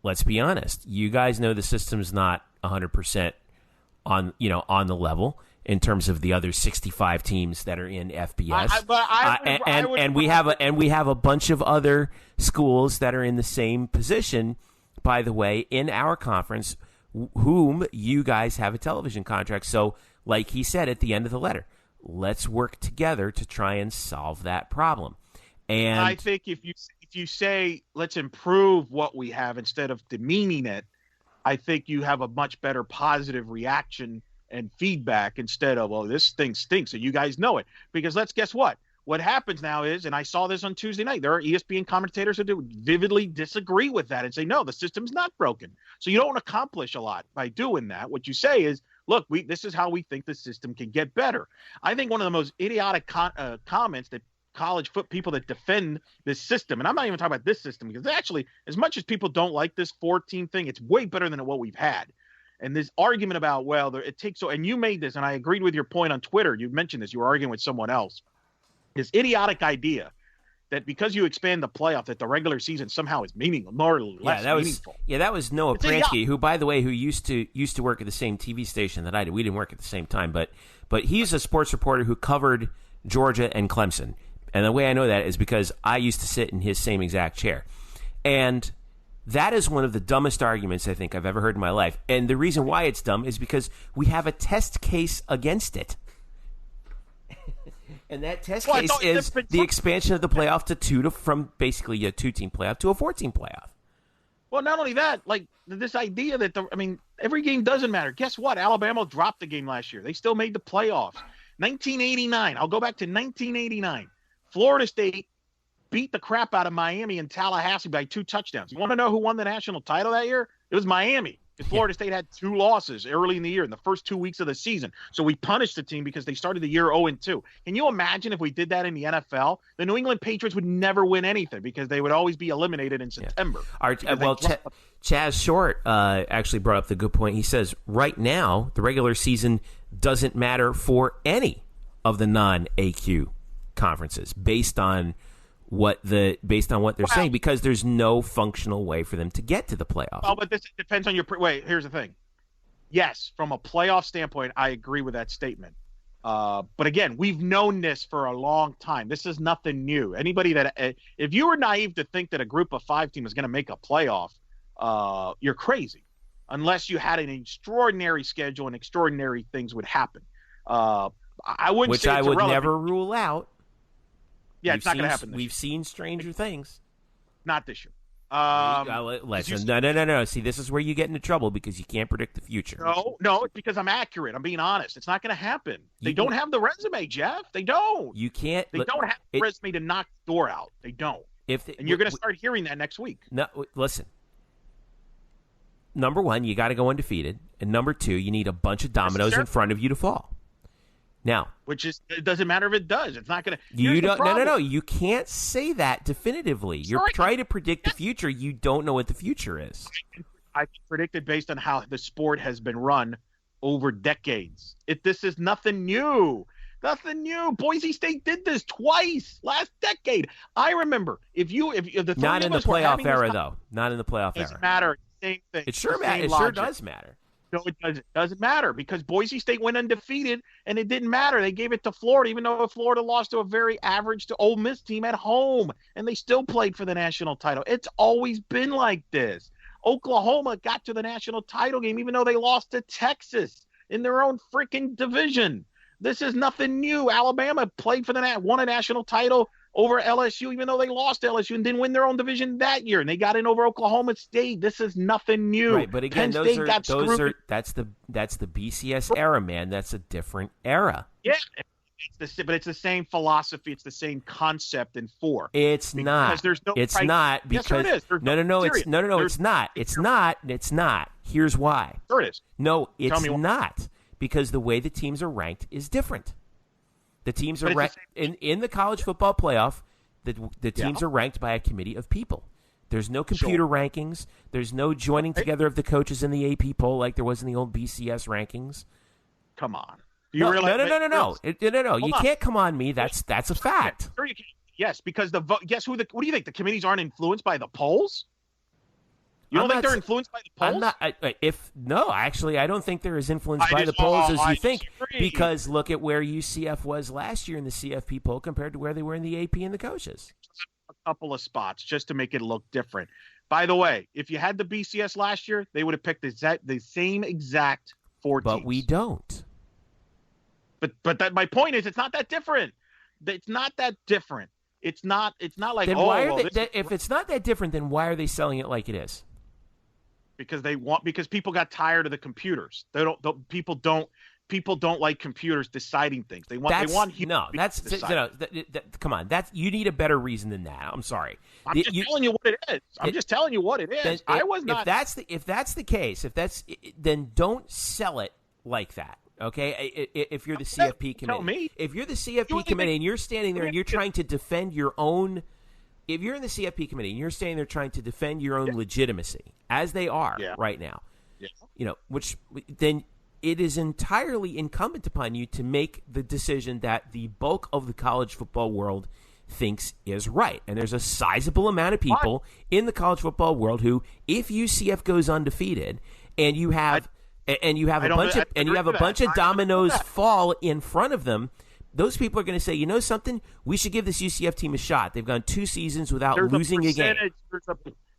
let's be honest. You guys know the system's not 100% on the level in terms of the other 65 teams that are in FBS. And we have a bunch of other schools that are in the same position, by the way, in our conference, whom you guys have a television contract. So, like he said at the end of the letter, let's work together to try and solve that problem. And I think if you say let's improve what we have instead of demeaning it, I think you have a much better positive reaction and feedback instead of, oh, this thing stinks, and you guys know it. Because guess what? What happens now is, and I saw this on Tuesday night, there are ESPN commentators who vividly disagree with that and say, no, the system's not broken. So you don't accomplish a lot by doing that. What you say is, look, this is how we think the system can get better. I think one of the most idiotic comments that college people that defend this system, and I'm not even talking about this system, because actually, as much as people don't like this 4-team thing, it's way better than what we've had. And this argument about, well, it takes so, and you made this, and I agreed with your point on Twitter. You mentioned this. You were arguing with someone else. This idiotic idea that because you expand the playoff, that the regular season somehow is meaningless, more or less meaningful. That was Noah Pransky, who, by the way, who used to work at the same TV station that I did. We didn't work at the same time, but he's a sports reporter who covered Georgia and Clemson. And the way I know that is because I used to sit in his same exact chair. And that is one of the dumbest arguments I think I've ever heard in my life. And the reason why it's dumb is because we have a test case against it. And that test case is the expansion of the playoff from basically a 2-team playoff to a 4-team playoff. Well, not only that, like this idea that every game doesn't matter. Guess what? Alabama dropped the game last year. They still made the playoffs. 1989. I'll go back to 1989. Florida State beat the crap out of Miami and Tallahassee by 2 touchdowns. You want to know who won the national title that year? It was Miami. Because Florida State had 2 losses early in the year, in the first 2 weeks of the season. So we punished the team because they started the year 0-2. Can you imagine if we did that in the NFL? The New England Patriots would never win anything because they would always be eliminated in September. Chaz Short actually brought up the good point. He says, right now, the regular season doesn't matter for any of the non-AQ conferences based on what they're saying, because there's no functional way for them to get to the playoffs. Oh, but this depends on your wait. Here's the thing. Yes, from a playoff standpoint, I agree with that statement. But again, we've known this for a long time. This is nothing new. Anybody that if you were naive to think that a group of 5 team is going to make a playoff, you're crazy. Unless you had an extraordinary schedule and extraordinary things would happen. I wouldn't. Which say I it's would irrelevant. never rule out. Yeah, it's not going to happen. We've seen stranger things. Not this year. Listen, no. See, this is where you get into trouble because you can't predict the future. No, it's because I'm accurate. I'm being honest. It's not going to happen. They don't have the resume, Jeff. They don't. You can't. They don't have the resume to knock the door out. They don't. And you're going to start hearing that next week. No, listen. Number 1, you got to go undefeated, and number 2, you need a bunch of dominoes in front of you to fall. Now, it doesn't matter if it does. It's not going to. You don't. No. You can't say that definitively. You're trying to predict the future. You don't know what the future is. I predicted based on how the sport has been run over decades. This is nothing new. Nothing new. Boise State did this twice last decade. I remember if the not in the playoff era though. Not in the playoff era. It doesn't matter. Same thing. It sure matters. It sure does matter. No, it doesn't. It doesn't matter because Boise State went undefeated, and it didn't matter. They gave it to Florida, even though Florida lost to a very average to Ole Miss team at home, and they still played for the national title. It's always been like this. Oklahoma got to the national title game, even though they lost to Texas in their own freaking division. This is nothing new. Alabama played for won a national title over LSU, even though they lost to LSU and didn't win their own division that year, and they got in over Oklahoma State. This is nothing new. Right, but again, that's the BCS era, man. That's a different era. Yeah, but it's the same philosophy. It's the same concept in 4. It's not. There's no. It's not because yes, it is. No. It's not. It's not. Here's why. Sure it is. No, it's not because the way the teams are ranked is different. The teams are ranked in the college football playoff. The teams are ranked by a committee of people. There's no computer rankings. There's no joining together of the coaches in the AP poll like there was in the old BCS rankings. Come on. No. You can't come on me. That's a fact. Sure you can. Yes, because what do you think? The committees aren't influenced by the polls? You don't think they're influenced by the polls? I don't think they're as influenced by the polls as you think. Because look at where UCF was last year in the CFP poll compared to where they were in the AP and the coaches. A couple of spots just to make it look different. By the way, if you had the BCS last year, they would have picked the same exact 4 teams. But we don't. But my point is, it's not that different. It's not that different. It's not like then if it's not that different, then why are they selling it like it is? Because people got tired of the computers. People don't like computers deciding things. Come on. You need a better reason than that. I'm sorry. I'm just telling you what it is. Just telling you what it is. If that's the case, then don't sell it like that. Okay, if you're the CFP committee, if you're the CFP committee and you're standing there and you're trying to defend your own, if you're in the CFP committee and you're standing there trying to defend your own legitimacy, as they are right now, then it is entirely incumbent upon you to make the decision that the bulk of the college football world thinks is right. And there's a sizable amount of people in the college football world who, if UCF goes undefeated and you have a bunch of dominoes fall in front of them, those people are going to say, you know something, we should give this UCF team a shot. They've gone 2 seasons without losing a game.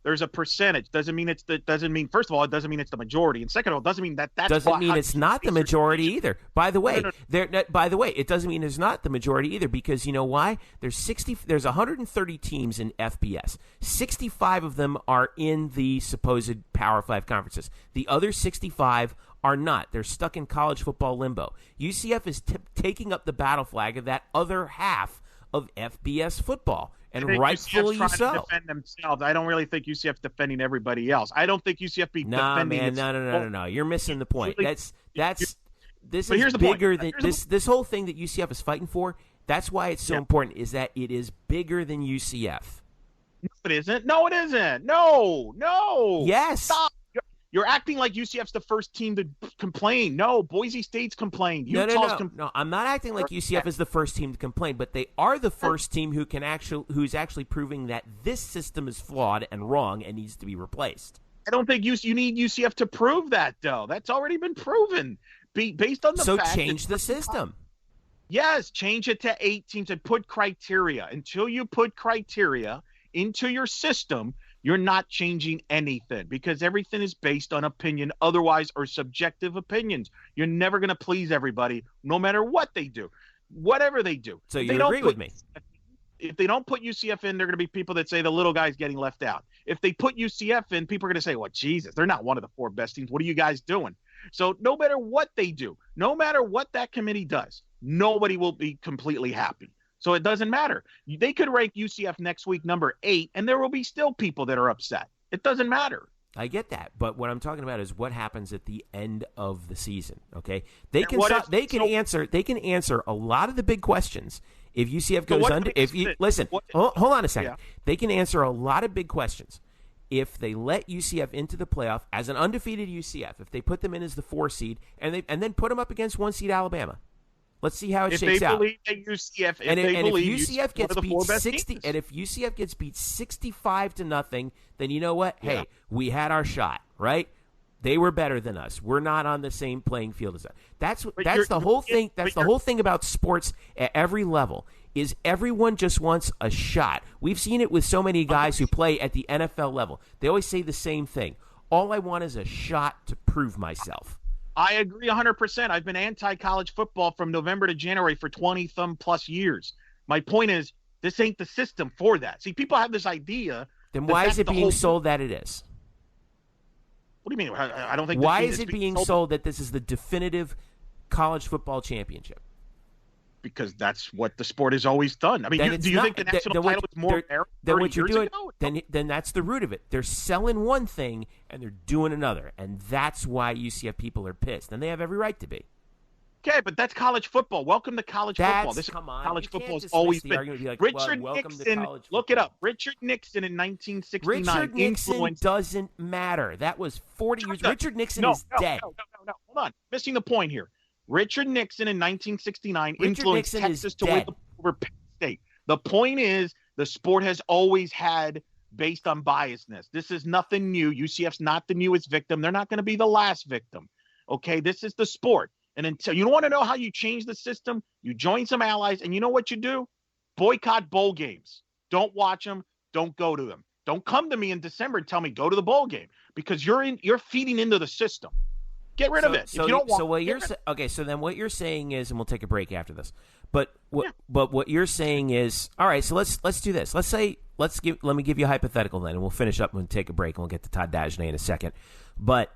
There's a percentage. First of all, it doesn't mean it's the majority, and second of all, it doesn't mean it's not the majority either. By the way, it doesn't mean it's not the majority either, because you know why? There's 130 teams in FBS. 65 of them are in the supposed Power 5 conferences. The other 65 are not. They're stuck in college football limbo. UCF is taking up the battle flag of that other half of FBS football. And rightfully so. To defend themselves. I don't really think UCF's defending everybody else. I don't think UCF be defending itself. No. You're missing the point. This is bigger than this whole thing that UCF is fighting for. That's why it's so important, is that it is bigger than UCF. No, it isn't. No, it isn't. No. Yes. Stop. You're acting like UCF's the first team to complain. No, Boise State's complained. No, I'm not acting like UCF is the first team to complain, but they are the first team who's actually proving that this system is flawed and wrong and needs to be replaced. I don't think you need UCF to prove that, though. That's already been proven based on the fact. So change the system. Yes, change it to 8 teams and put criteria. Until you put criteria into your system, you're not changing anything, because everything is based on opinion, otherwise, or subjective opinions. You're never going to please everybody, no matter what they do, whatever they do. So you agree with me? If they don't put UCF in, there are going to be people that say the little guy's getting left out. If they put UCF in, people are going to say, well, Jesus, they're not one of the 4 best teams. What are you guys doing? So no matter what they do, no matter what that committee does, nobody will be completely happy. So it doesn't matter. They could rank UCF next week number 8, and there will be still people that are upset. It doesn't matter. I get that, but what I'm talking about is what happens at the end of the season. Okay, they can answer a lot of the big questions if UCF goes under. Hold on a second. Yeah. They can answer a lot of big questions if they let UCF into the playoff as an undefeated UCF. If they put them in as the 4 seed and then put them up against 1 seed Alabama. Let's see how it shakes out. If UCF gets beat 60, and if UCF gets beat 65-0, then you know what? Hey, we had our shot, right? They were better than us. We're not on the same playing field as us. That's the whole thing. That's the whole thing about sports at every level. Is everyone just wants a shot. We've seen it with so many guys who play at the NFL level. They always say the same thing. All I want is a shot to prove myself. I agree 100%. I've been anti-college football from November to January for 20-some+ years. My point is, this ain't the system for that. See, people have this idea. Then why is it being sold that it is? What do you mean? I don't think. Why is it being sold that this is the definitive college football championship? Because that's what the sport has always done. I mean, do you think the national title is more fair? Then what you're doing, then that's the root of it. They're selling one thing and they're doing another, and that's why UCF people are pissed, and they have every right to be. Okay, but that's college football. Welcome to college football. This college football has always been. Like, Richard Nixon, look it up. Richard Nixon in 1969. Richard Nixon doesn't matter. That was 40 years. Richard Nixon is dead. No. Hold on. Missing the point here. Richard Nixon in 1969 influenced Texas to win over Penn State. The point is the sport has always had based on biasness. This is nothing new. UCF's not the newest victim. They're not going to be the last victim. Okay, this is the sport. And until you don't want to know how you change the system, you join some allies, and you know what you do? Boycott bowl games. Don't watch them. Don't go to them. Don't come to me in December and tell me go to the bowl game because you're feeding into the system. Get rid of it. So, if you don't want, so what you're okay. So then what you're saying is, and we'll take a break after this. But what you're saying is, all right. So let's do this. Let me give you a hypothetical then, and we'll finish up and take a break, and we'll get to Todd Dagenais in a second. But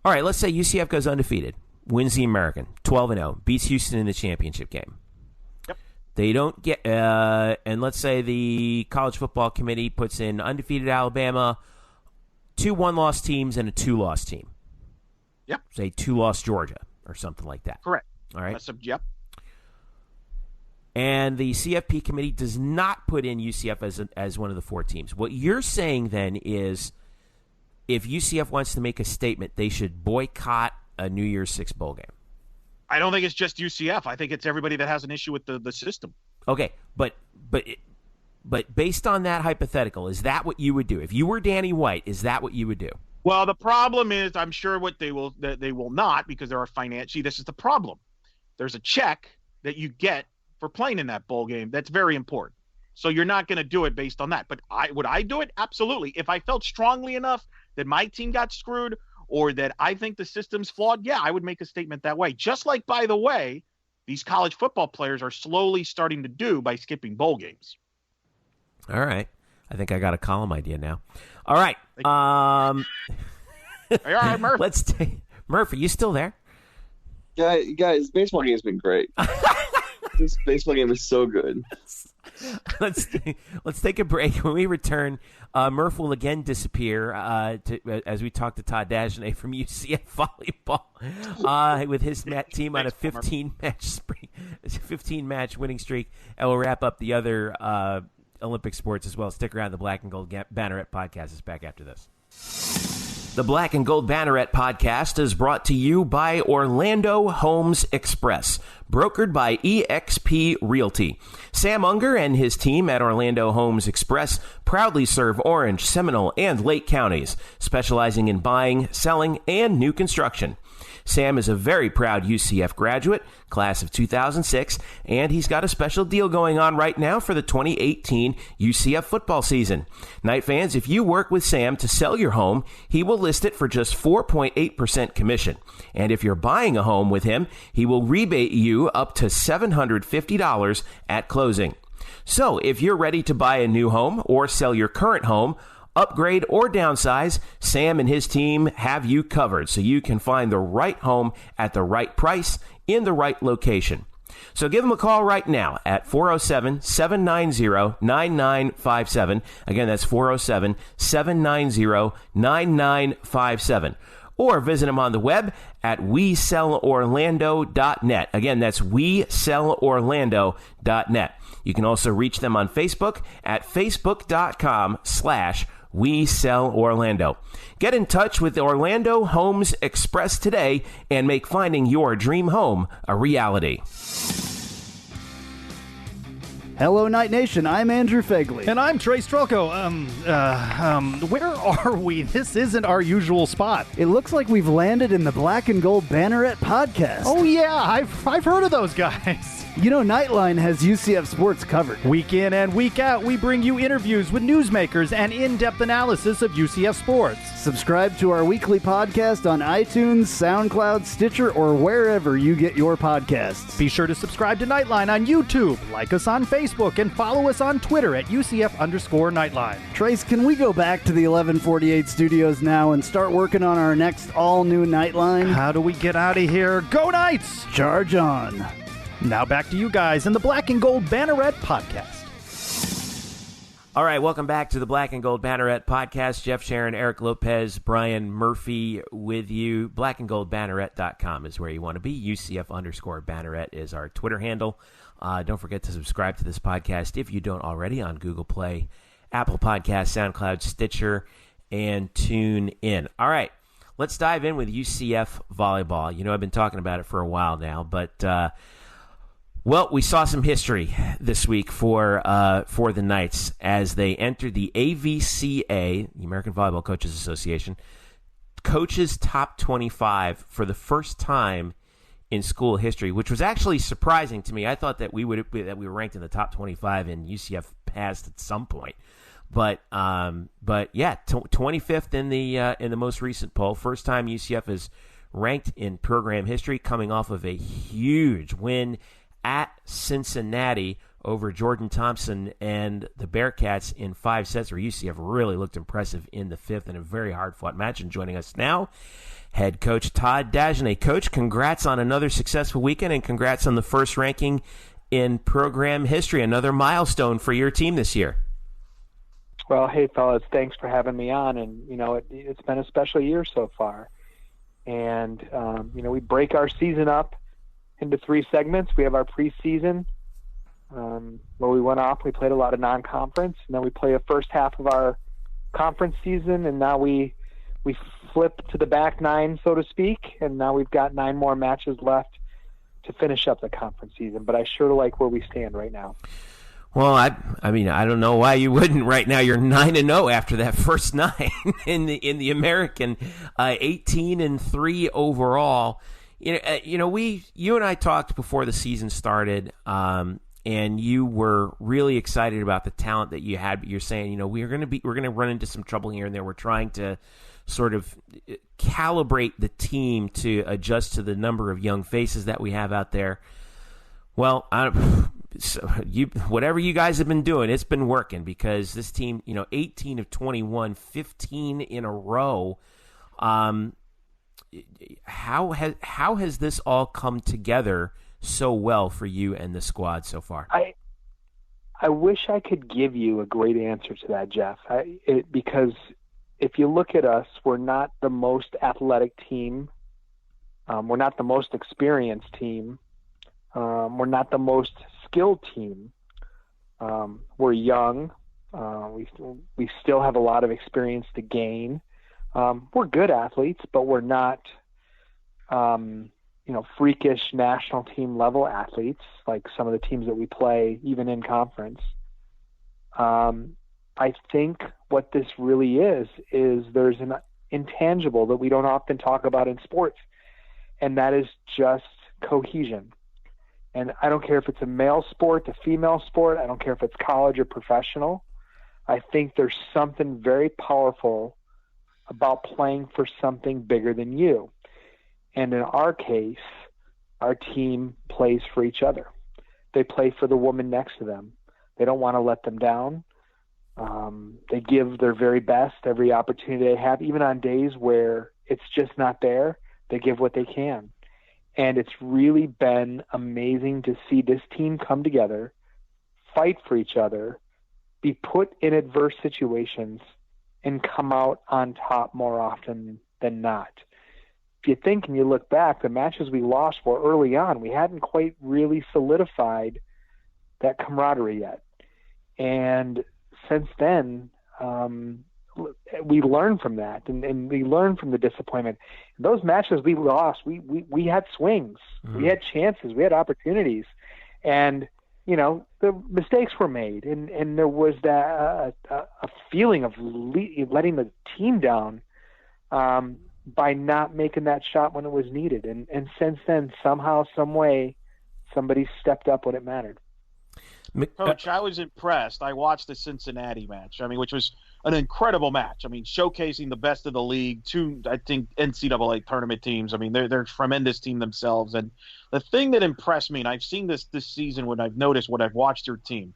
all right, let's say UCF goes undefeated, wins the American, 12-0, beats Houston in the championship game. Yep. They don't get, and let's say the college football committee puts in undefeated Alabama, 2 1-loss teams, and a 2-loss team. Yep. Say 2-loss Georgia or something like that. Correct. All right. Yep. And the CFP committee does not put in UCF as one of the 4 teams. What you're saying then is, if UCF wants to make a statement, they should boycott a New Year's Six bowl game. I don't think it's just UCF. I think it's everybody that has an issue with the system. Okay, but based on that hypothetical, is that what you would do? If you were Danny White, is that what you would do? Well, the problem is, I'm sure they will not, because there are financial. This is the problem. There's a check that you get for playing in that bowl game. That's very important. So you're not going to do it based on that. But would I do it? Absolutely. If I felt strongly enough that my team got screwed or that I think the system's flawed, yeah, I would make a statement that way. Just like, by the way, these college football players are slowly starting to do by skipping bowl games. All right. I think I got a column idea now. All right. All right, Murph. Murph, are you still there? Guys, baseball game's been great. This baseball game is so good. Let's take a break. When we return, Murph will again disappear as we talk to Todd Dagenais from UCF Volleyball with his team on a 15-match winning streak, and we'll wrap up the other Olympic sports as well. Stick around. The Black and Gold Banneret Podcast is back after this. The Black and Gold Banneret Podcast is brought to you by Orlando Homes Express, brokered by eXp Realty. Sam Unger and his team at Orlando Homes Express proudly serve Orange, Seminole, and Lake counties, specializing in buying, selling, and new construction. Sam is a very proud UCF graduate, class of 2006, and he's got a special deal going on right now for the 2018 UCF football season. Knight fans, if you work with Sam to sell your home, he will list it for just 4.8% commission. And if you're buying a home with him, he will rebate you up to $750 at closing. So if you're ready to buy a new home or sell your current home, upgrade or downsize, Sam and his team have you covered so you can find the right home at the right price in the right location. So give them a call right now at 407-790-9957. Again, that's 407-790-9957. Or visit them on the web at WeSellOrlando.net. Again, that's WeSellOrlando.net. You can also reach them on Facebook at Facebook.com/WeSellOrlando. Get in touch with Orlando Homes Express today and make finding your dream home a reality. Hello, Night Nation. I'm Andrew Fegley. And I'm Trey Strelko. Where are we? This isn't our usual spot. It looks like we've landed in the Black and Gold Banneret Podcast. Oh, yeah. I've heard of those guys. You know, Nightline has UCF sports covered. Week in and week out, we bring you interviews with newsmakers and in-depth analysis of UCF sports. Subscribe to our weekly podcast on iTunes, SoundCloud, Stitcher, or wherever you get your podcasts. Be sure to subscribe to Nightline on YouTube, like us on Facebook, and follow us on Twitter at UCF_Nightline. Trace, can we go back to the 1148 studios now and start working on our next all-new Nightline? How do we get out of here? Go Knights! Charge on. Now back to you guys in the Black and Gold Banneret Podcast. All right, welcome back to the Black and Gold Banneret Podcast. Jeff Sharon, Eric Lopez, Brian Murphy with you. blackandgoldbanneret.com is where you want to be. UCF_Banneret is our Twitter handle. Don't forget to subscribe to this podcast if you don't already on Google Play, Apple Podcasts, SoundCloud, Stitcher, and Tune In. All right, let's dive in with UCF Volleyball. You know, I've been talking about it for a while now, but well, we saw some history this week for the Knights as they entered the AVCA, the American Volleyball Coaches Association, Coaches Top 25 for the first time in school history, which was actually surprising to me. I thought that we were ranked in the top 25 and UCF passed at some point, but yeah, 25th in the most recent poll. First time UCF is ranked in program history, coming off of a huge win at Cincinnati over Jordan Thompson and the Bearcats in 5 sets, where UCF really looked impressive in the fifth in a very hard-fought match. And joining us now, head coach Todd Dagenais. Coach, congrats on another successful weekend, and congrats on the first ranking in program history, another milestone for your team this year. Well, hey, fellas, thanks for having me on. And, you know, it's been a special year so far. And, you know, we break our season up into 3 segments. We have our preseason, where we went off. We played a lot of non-conference, and then we play a first half of our conference season, and now we flip to the back 9, so to speak, and now we've got 9 more matches left to finish up the conference season. But I sure like where we stand right now. Well, I mean, I don't know why you wouldn't. Right now, you're 9-0 after that first 9 in the American, 18-3 overall. You know, you and I talked before the season started, and you were really excited about the talent that you had. But you're saying, you know, we're going to run into some trouble here and there. We're trying to sort of calibrate the team to adjust to the number of young faces that we have out there. Well, whatever you guys have been doing, it's been working, because this team, you know, 18 of 21, 15 in a row. How has this all come together so well for you and the squad so far? I wish I could give you a great answer to that, Jeff. Because if you look at us, we're not the most athletic team. We're not the most experienced team. We're not the most skilled team. We're young. We still have a lot of experience to gain. We're good athletes, but we're not, freakish national team level athletes like some of the teams that we play, even in conference. I think what this really is there's an intangible that we don't often talk about in sports, and that is just cohesion. And I don't care if it's a male sport, a female sport. I don't care if it's college or professional. I think there's something very powerful about playing for something bigger than you. And in our case, our team plays for each other. They play for the woman next to them. They don't want to let them down. They give their very best every opportunity they have, even on days where it's just not there. They give what they can. And it's really been amazing to see this team come together, fight for each other, be put in adverse situations, and come out on top more often than not. If you think and you look back, the matches we lost for early on, we hadn't quite really solidified that camaraderie yet. And since then, we learned from that, and we learned from the disappointment. Those matches we lost, we had swings, we had chances, we had opportunities, and the mistakes were made, and there was that a feeling of letting the team down by not making that shot when it was needed. And since then, somehow, some way, somebody stepped up when it mattered. Coach, I was impressed. I watched the Cincinnati match, which was an incredible match. Showcasing the best of the league, 2, I think, NCAA tournament teams. They're a tremendous team themselves. And the thing that impressed me, and I've seen this season when I've noticed when I've watched your team,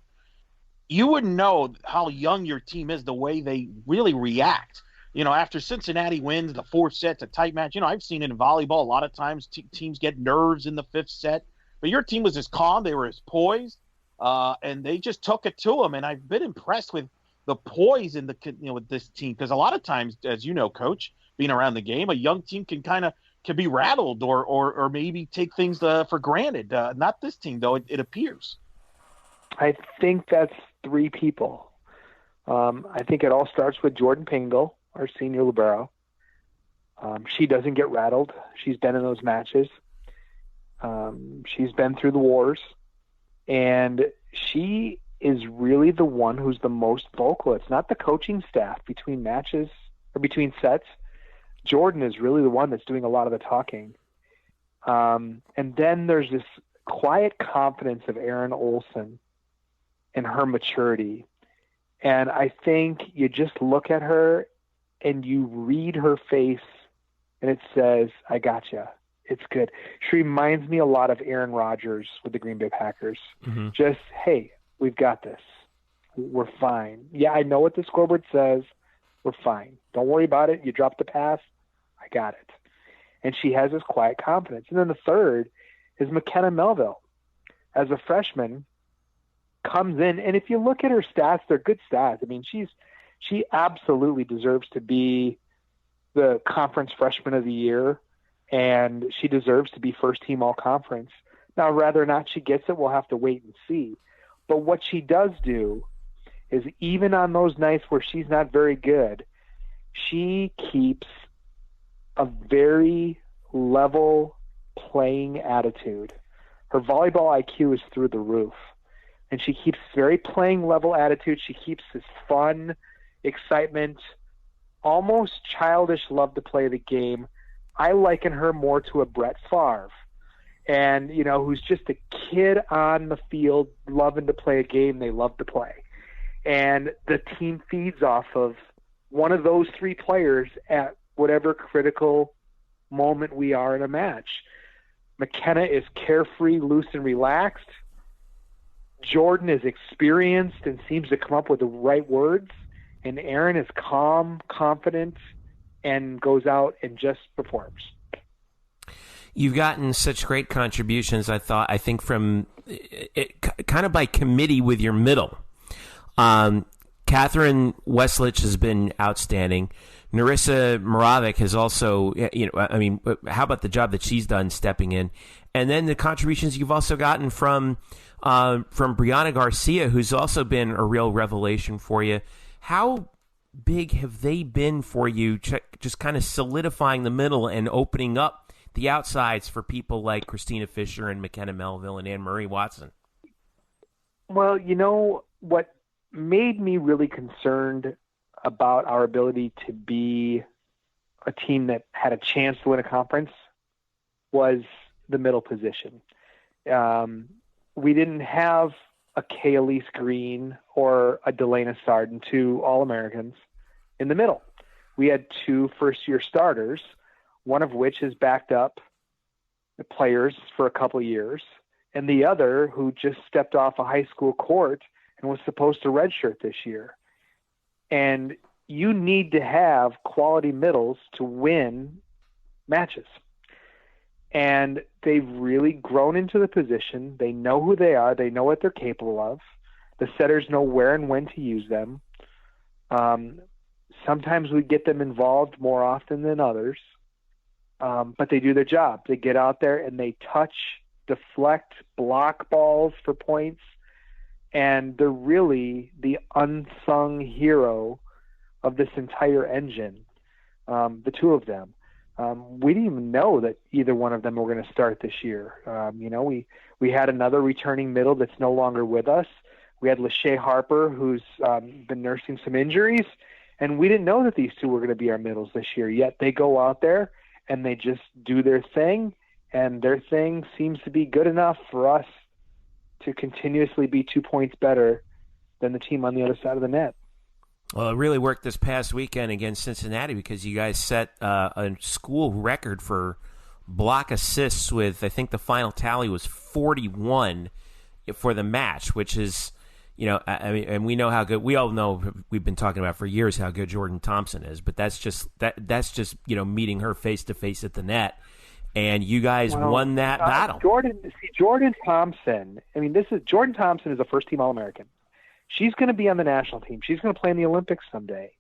you wouldn't know how young your team is the way they really react. After Cincinnati wins the 4th set, a tight match. I've seen it in volleyball. A lot of times teams get nerves in the 5th set. But your team was as calm. They were as poised. And they just took it to them. And I've been impressed with the poise in with this team, because a lot of times, as you know, Coach, being around the game, a young team can be rattled or maybe take things for granted. Not this team, though. It appears. I think that's three people. I think it all starts with Jordan Pingle, our senior libero. She doesn't get rattled. She's been in those matches. She's been through the wars, and she is really the one who's the most vocal. It's not the coaching staff between matches or between sets. Jordan is really the one that's doing a lot of the talking. And then there's this quiet confidence of Erin Olsen and her maturity. And I think you just look at her and you read her face and it says, I gotcha. It's good. She reminds me a lot of Aaron Rodgers with the Green Bay Packers. Mm-hmm. Just, hey, we've got this. We're fine. Yeah, I know what the scoreboard says. We're fine. Don't worry about it. You dropped the pass. I got it. And she has this quiet confidence. And then the third is McKenna Melville. As a freshman, comes in, and if you look at her stats, they're good stats. I mean, she absolutely deserves to be the conference freshman of the year, and she deserves to be first team all conference. Now, whether or not she gets it, we'll have to wait and see. But what she does do is, even on those nights where she's not very good, she keeps a very level playing attitude. Her volleyball IQ is through the roof. And she keeps very playing level attitude. She keeps this fun, excitement, almost childish love to play the game. I liken her more to a Brett Favre, and who's just a kid on the field loving to play a game they love to play. And the team feeds off of one of those three players at whatever critical moment we are in a match. McKenna is carefree, loose, and relaxed. Jordan is experienced and seems to come up with the right words. And Erin is calm, confident, and goes out and just performs. You've gotten such great contributions, I think, from it, kind of by committee with your middle. Catherine Westlich has been outstanding. Narissa Moravec has also, how about the job that she's done stepping in? And then the contributions you've also gotten from Brianna Garcia, who's also been a real revelation for you. How big have they been for you, just kind of solidifying the middle and opening up the outsides for people like Christina Fisher and McKenna Melville and Anne-Marie Watson? Well, what made me really concerned about our ability to be a team that had a chance to win a conference was the middle position. We didn't have a Kaelise Green or a Delana Sarden, two All-Americans, in the middle. We had two first-year starters, one of which has backed up the players for a couple of years, and the other who just stepped off a high school court and was supposed to redshirt this year. And you need to have quality middles to win matches. And they've really grown into the position. They know who they are. They know what they're capable of. The setters know where and when to use them. Sometimes we get them involved more often than others. But they do their job. They get out there and they touch, deflect, block balls for points. And they're really the unsung hero of this entire engine, the two of them. We didn't even know that either one of them were going to start this year. We had another returning middle that's no longer with us. We had Lachey Harper, who's been nursing some injuries, and we didn't know that these two were going to be our middles this year. Yet they go out there and they just do their thing, and their thing seems to be good enough for us to continuously be 2 points better than the team on the other side of the net. Well, it really worked this past weekend against Cincinnati because you guys set a school record for block assists with, I think the final tally was 41 for the match, which is, and we know how good, we all know, we've been talking about for years how good Jordan Thompson is, but that's just meeting her face to face at the net. And you guys won that battle. Jordan Thompson. Jordan Thompson is a first-team All-American. she's going to be on the national team. She's going to play in the Olympics someday.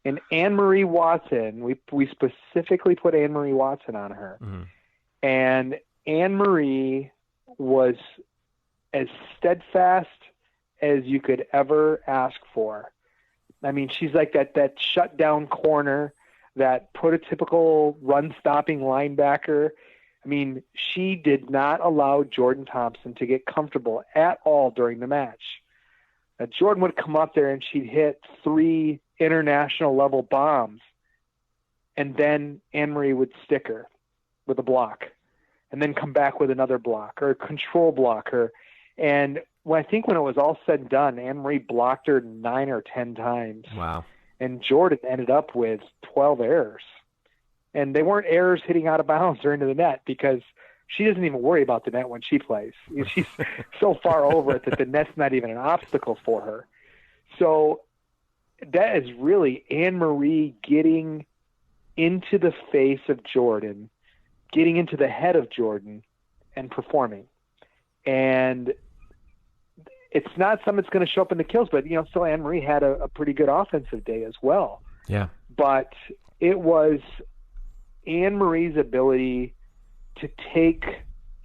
And Anne-Marie Watson, we specifically put Anne-Marie Watson on her. Mm-hmm. And Anne-Marie was as steadfast as you could ever ask for. I mean, she's like that shutdown corner, that prototypical run-stopping linebacker. I mean, she did not allow Jordan Thompson to get comfortable at all during the match. Now, Jordan would come up there and she'd hit 3 international level bombs, and then Anne-Marie would stick her with a block and then come back with another block or a control block her. And when it was all said and done, Anne-Marie blocked her 9 or 10 times. Wow. And Jordan ended up with 12 errors. And they weren't errors hitting out of bounds or into the net, because she doesn't even worry about the net when she plays. She's so far over it that the net's not even an obstacle for her. So that is really Anne-Marie getting into the face of Jordan, getting into the head of Jordan, and performing. And it's not something that's going to show up in the kills, but, still Anne-Marie had a pretty good offensive day as well. Yeah. But it was Anne-Marie's ability to take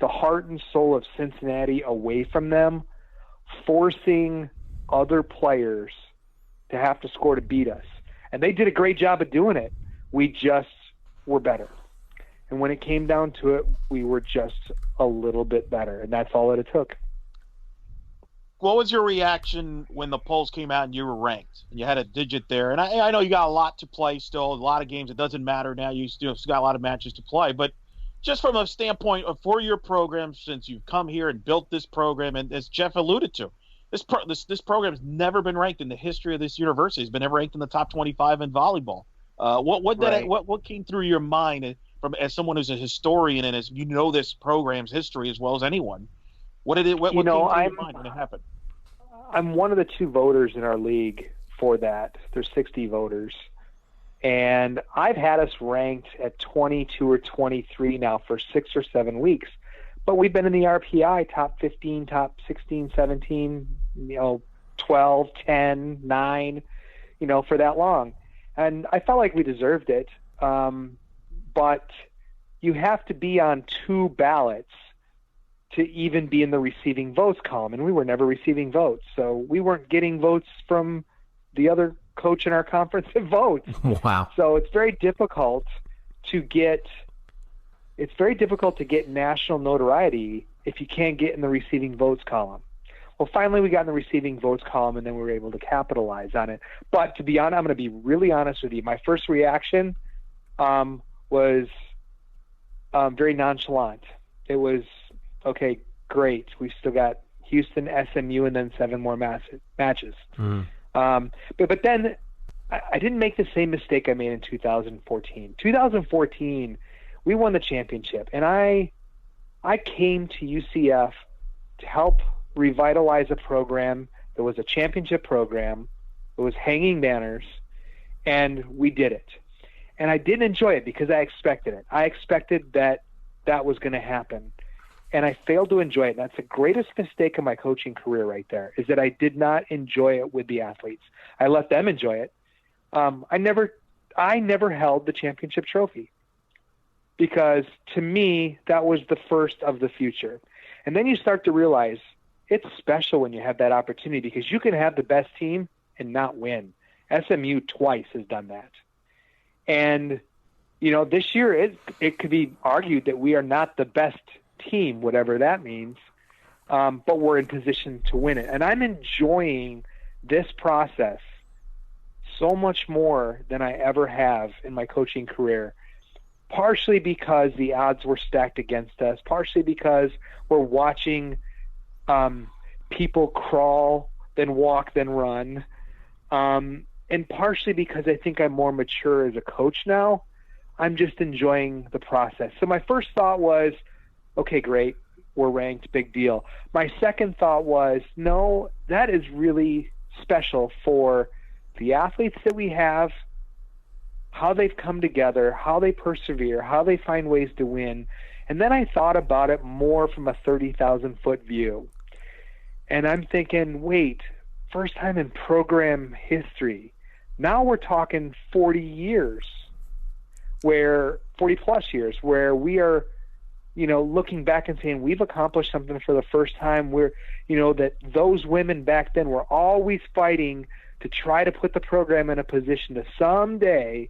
the heart and soul of Cincinnati away from them, forcing other players to have to score to beat us. And they did a great job of doing it. We just were better. And when it came down to it, we were just a little bit better, and that's all that it took. What was your reaction when the polls came out and you were ranked? You had a digit there. And I know you got a lot to play still, a lot of games. It doesn't matter now. You still got a lot of matches to play. But just from a standpoint of for your program, since you've come here and built this program, and as Jeff alluded to, this program has never been ranked in the history of this university. It's been never ranked in the top 25 in volleyball. What came through your mind as someone who's a historian and as this program's history as well as anyone? What came through your mind when it happened? I'm one of the 2 voters in our league for that. There's 60 voters. And I've had us ranked at 22 or 23 now for 6 or 7 weeks. But we've been in the RPI top 15, top 16, 17, 12, 10, 9, for that long. And I felt like we deserved it. But you have to be on 2 ballots to even be in the receiving votes column, and we were never receiving votes. So we weren't getting votes from the other coach in our conference that votes. Wow. So it's very difficult to get national notoriety if you can't get in the receiving votes column. Well, finally we got in the receiving votes column, and then we were able to capitalize on it. But to be honest, I'm going to be really honest with you. My first reaction was very nonchalant. It was, okay, great. We still got Houston, SMU, and then 7 more matches. But then I didn't make the same mistake I made in 2014. 2014, we won the championship, and I came to UCF to help revitalize a program that was a championship program. It was hanging banners, and we did it. And I didn't enjoy it because I expected it. I expected that was going to happen. And I failed to enjoy it. And that's the greatest mistake of my coaching career right there, is that I did not enjoy it with the athletes. I let them enjoy it. I never held the championship trophy, because to me, that was the first of the future. And then you start to realize it's special when you have that opportunity, because you can have the best team and not win. SMU twice has done that. And, this year it could be argued that we are not the best team, whatever that means, but we're in position to win it. And I'm enjoying this process so much more than I ever have in my coaching career, partially because the odds were stacked against us, partially because we're watching people crawl, then walk, then run, and partially because I think I'm more mature as a coach now. I'm just enjoying the process. So my first thought was, okay, great, we're ranked, big deal. My second thought was, no, that is really special for the athletes that we have, how they've come together, how they persevere, how they find ways to win. And then I thought about it more from a 30,000-foot view. And I'm thinking, wait, first time in program history. Now we're talking 40 plus years, where we are, looking back and saying we've accomplished something for the first time. We're, that those women back then were always fighting to try to put the program in a position to someday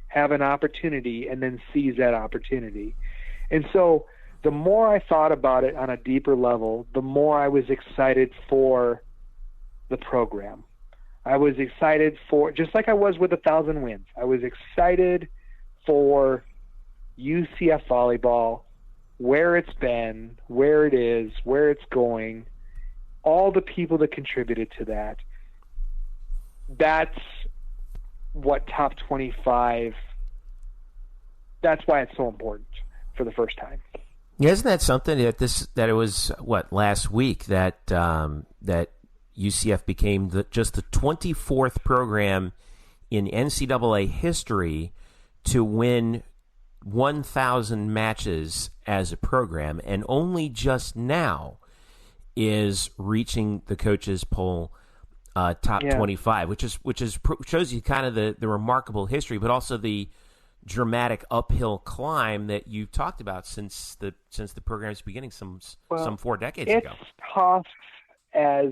have an opportunity and then seize that opportunity. And so the more I thought about it on a deeper level, the more I was excited for the program. I was excited for, just like I was with 1,000 wins, I was excited for UCF volleyball, where it's been, where it is, where it's going, all the people that contributed to that. That's what Top 25, that's why it's so important for the first time. Yeah, isn't that something that it was last week that UCF became just the 24th program in NCAA history to win 1,000 matches as a program, and only just now is reaching the coaches poll top 25, which shows you kind of the remarkable history, but also the dramatic uphill climb that you talked about since the program's beginning some 4 decades ago. It's tough, as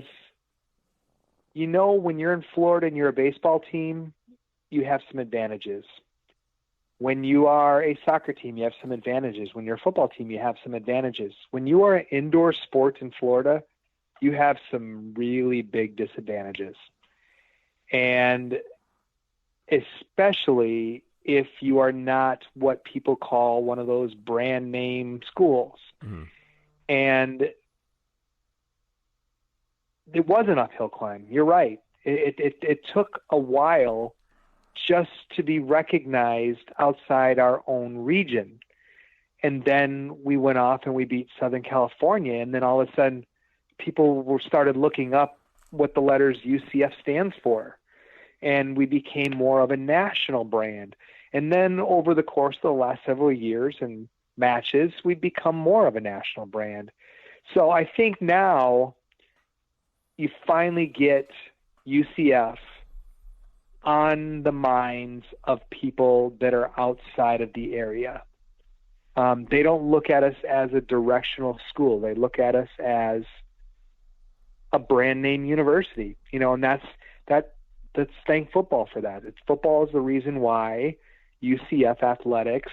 when you're in Florida and you're a baseball team, you have some advantages. When you are a soccer team, you have some advantages. When you're a football team, you have some advantages. When you are an indoor sport in Florida, you have some really big disadvantages. And especially if you are not what people call one of those brand name schools. Mm-hmm. And it was an uphill climb. You're right. It took a while just to be recognized outside our own region. And then we went off and we beat Southern California. And then all of a sudden people started looking up what the letters UCF stands for. And we became more of a national brand. And then over the course of the last several years and matches, we've become more of a national brand. So I think now you finally get UCF on the minds of people that are outside of the area. They don't look at us as a directional school. They look at us as a brand name university, and that's thank football for that. Football is the reason why UCF athletics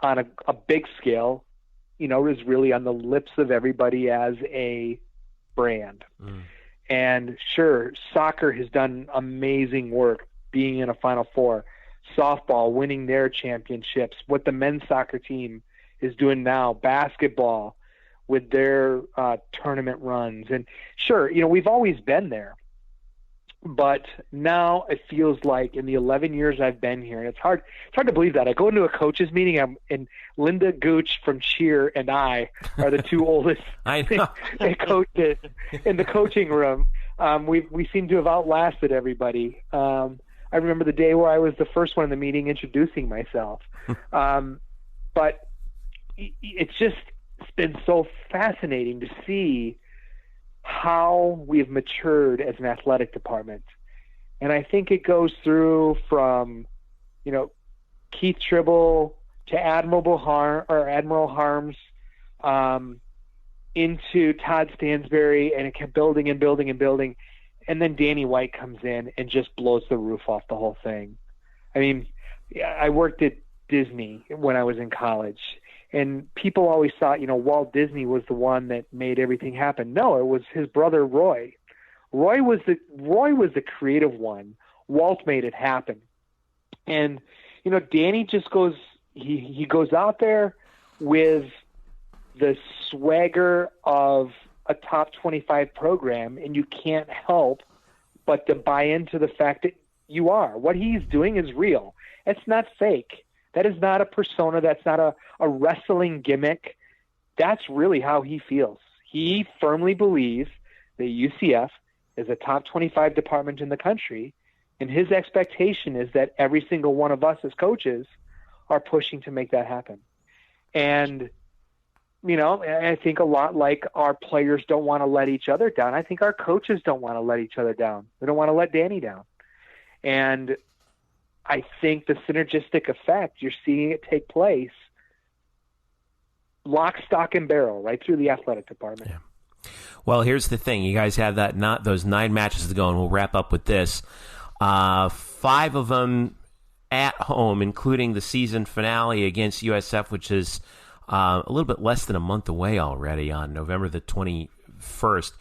on a big scale, is really on the lips of everybody as a brand. Mm. And sure, soccer has done amazing work being in a Final Four. Softball, winning their championships. What the men's soccer team is doing now. Basketball with their tournament runs. And sure, we've always been there. But now it feels like in the 11 years I've been here, and it's hard to believe that. I go into a coaches meeting, and Linda Gooch from Cheer and I are the two oldest coaches in the coaching room. We seem to have outlasted everybody. I remember the day where I was the first one in the meeting introducing myself. But it's been so fascinating to see how we've matured as an athletic department. And I think it goes through from, Keith Tribble to Admiral Harms, into Todd Stansberry, and it kept building and building and building. And then Danny White comes in and just blows the roof off the whole thing. I mean, I worked at Disney when I was in college, and people always thought, Walt Disney was the one that made everything happen. No, it was his brother Roy. Roy was the creative one. Walt made it happen. And Danny just goes he goes out there with the swagger of a top 25 program, and you can't help but to buy into the fact that you are. What he's doing is real. It's not fake. That is not a persona. That's not a wrestling gimmick. That's really how he feels. He firmly believes that UCF is a top 25 department in the country, and his expectation is that every single one of us as coaches are pushing to make that happen. And I think a lot like our players don't want to let each other down. I think our coaches don't want to let each other down. They don't want to let Danny down. And I think the synergistic effect, you're seeing it take place lock, stock, and barrel right through the athletic department. Yeah. Well, here's the thing. You guys have those 9 matches to go, and we'll wrap up with this. 5 of them at home, including the season finale against USF, which is a little bit less than a month away already on November the 21st.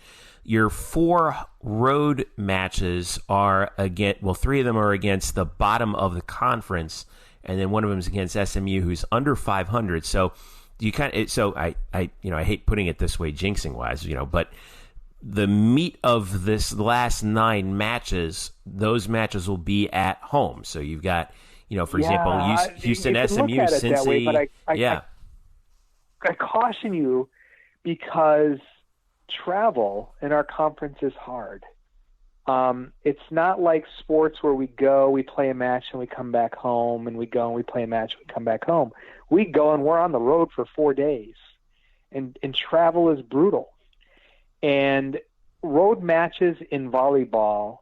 Your 4 road matches are 3 of them are against the bottom of the conference, and then one of them is against SMU, who's under 500. So I hate putting it this way, jinxing wise, but the meat of this last 9 matches, those matches will be at home. So you've got, for example, Houston, SMU, Cincy. I caution you because travel in our conference is hard. It's not like sports where we play a match and we come back home, and we go and we play a match and we come back home. We go and we're on the road for 4 days, and travel is brutal. And road matches in volleyball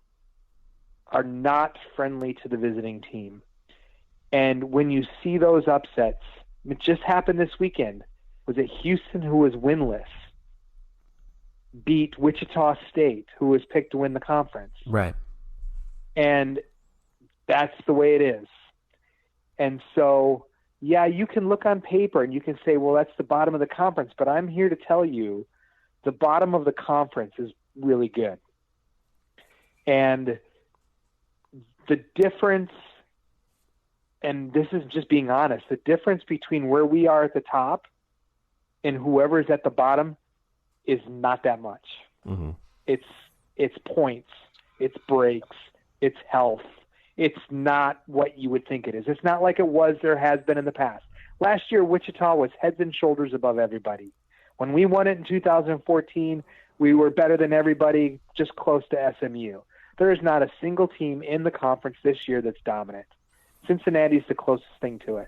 are not friendly to the visiting team. And when you see those upsets, it just happened this weekend. Was it Houston, who was winless, beat Wichita State, who was picked to win the conference? Right. And that's the way it is. And so, yeah, you can look on paper and you can say, well, that's the bottom of the conference. But I'm here to tell you the bottom of the conference is really good. And the difference, and this is just being honest, the difference between where we are at the top and whoever is at the bottom is not that much. Mm-hmm. It's points, it's breaks, it's health. It's not what you would think it is. It's not like it was or has been in the past. Last year, Wichita was heads and shoulders above everybody. When we won it in 2014, we were better than everybody, just close to SMU. There is not a single team in the conference this year that's dominant. Cincinnati's the closest thing to it.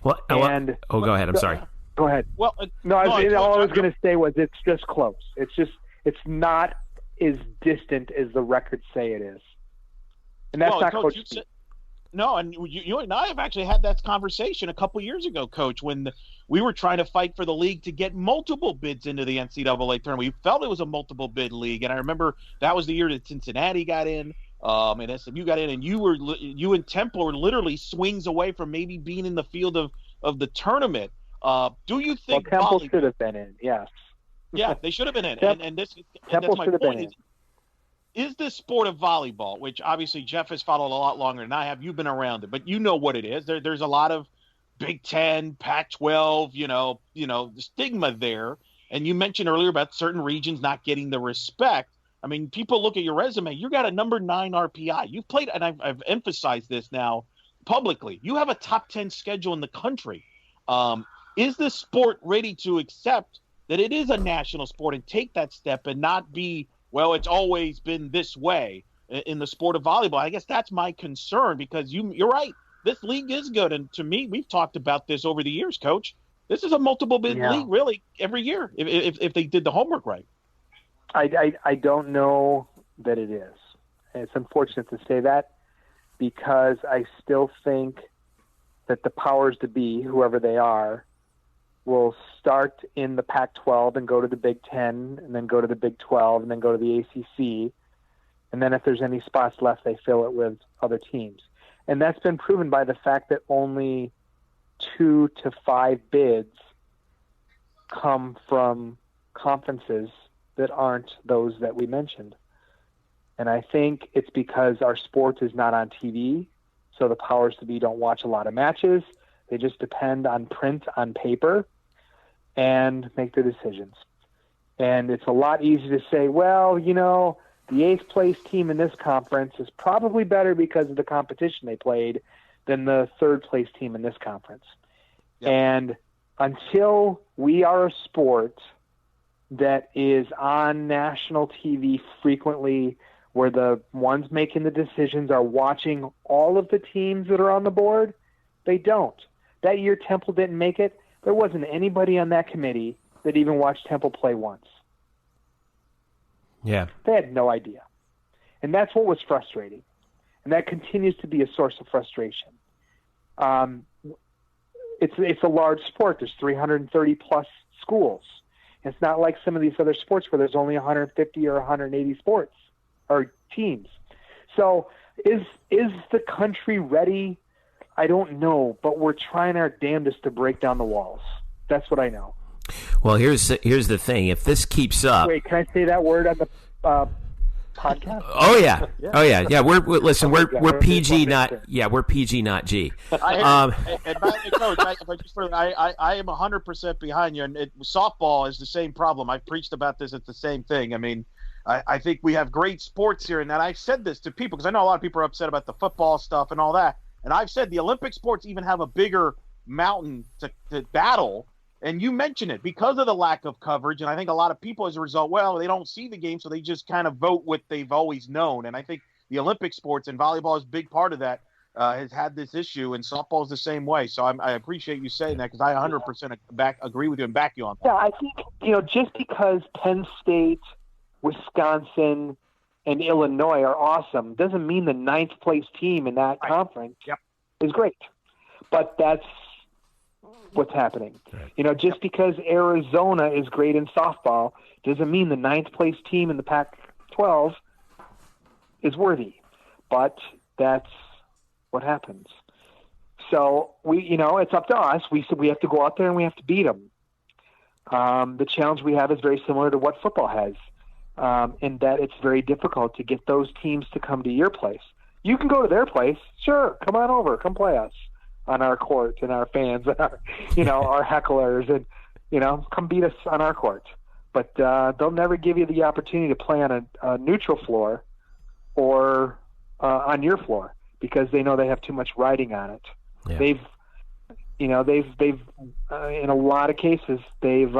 Well, go ahead. I'm sorry. Go ahead. Well, all I was going to say was it's just close. It's not as distant as the records say it is. And that's not Coach. No, and you and I have actually had that conversation a couple years ago, Coach, when we were trying to fight for the league to get multiple bids into the NCAA tournament. We felt it was a multiple bid league, and I remember that was the year that Cincinnati got in, and SMU got in, and you and Temple were literally swings away from maybe being in the field of the tournament. Do you think Temple should have been in? Yes. Yeah, they should have been in. Temple should have been in. Is this sport of volleyball, which obviously Jeff has followed a lot longer than I have, you've been around it, but you know what it is. There's a lot of Big Ten, Pac-12, the stigma there. And you mentioned earlier about certain regions not getting the respect. I mean, people look at your resume. You got a number 9 RPI. You've played, and I've emphasized this now publicly. You have a top 10 schedule in the country. Is this sport ready to accept that it is a national sport and take that step and not be, well, it's always been this way in the sport of volleyball? I guess that's my concern, because you're right. This league is good. And to me, we've talked about this over the years, Coach. This is a multiple bid league, really, every year, if they did the homework right. I don't know that it is. It's unfortunate to say that, because I still think that the powers to be, whoever they are, will start in the Pac-12 and go to the Big Ten, and then go to the Big 12, and then go to the ACC. And then if there's any spots left, they fill it with other teams. And that's been proven by the fact that only 2 to 5 bids come from conferences that aren't those that we mentioned. And I think it's because our sport is not on TV, so the powers to be don't watch a lot of matches. They just depend on print on paper and make their decisions. And it's a lot easier to say, well, the 8th place team in this conference is probably better because of the competition they played than the 3rd place team in this conference. Yep. And until we are a sport that is on national TV frequently, where the ones making the decisions are watching all of the teams that are on the board, they don't. That year Temple didn't make it. there wasn't anybody on that committee that even watched Temple play once. Yeah. They had no idea. And that's what was frustrating. And that continues to be a source of frustration. It's a large sport. There's 330 plus schools. It's not like some of these other sports where there's only 150 or 180 sports or teams. So is the country ready? I don't know, but we're trying our damnedest to break down the walls. That's what I know. Well, here's the thing. If this keeps up, wait, can I say that word on the podcast? Oh yeah, oh yeah. We're PG, we're PG, not G. I am 100% behind you. And softball is the same problem. I've preached about this. It's the same thing. I mean, I think we have great sports here, and that I've said this to people because I know a lot of people are upset about the football stuff and all that. And I've said the Olympic sports even have a bigger mountain to battle. And you mentioned it because of the lack of coverage. And I think a lot of people, as a result, they don't see the game, so they just kind of vote what they've always known. And I think the Olympic sports and volleyball is a big part of that, has had this issue, and softball is the same way. So I appreciate you saying that because I 100% agree with you and back you on that. Yeah, I think, just because Penn State, Wisconsin, and Illinois are awesome doesn't mean the 9th place team in that conference is great. But that's what's happening. Right. Just because Arizona is great in softball doesn't mean the 9th place team in the Pac-12 is worthy. But that's what happens. So it's up to us. We have to go out there and we have to beat them. The challenge we have is very similar to what football has. In that it's very difficult to get those teams to come to your place. You can go to their place, sure, come on over, come play us on our court, and our fans, and our hecklers, and come beat us on our court. But they'll never give you the opportunity to play on a neutral floor or on your floor because they know they have too much riding on it. Yeah. They've in a lot of cases they've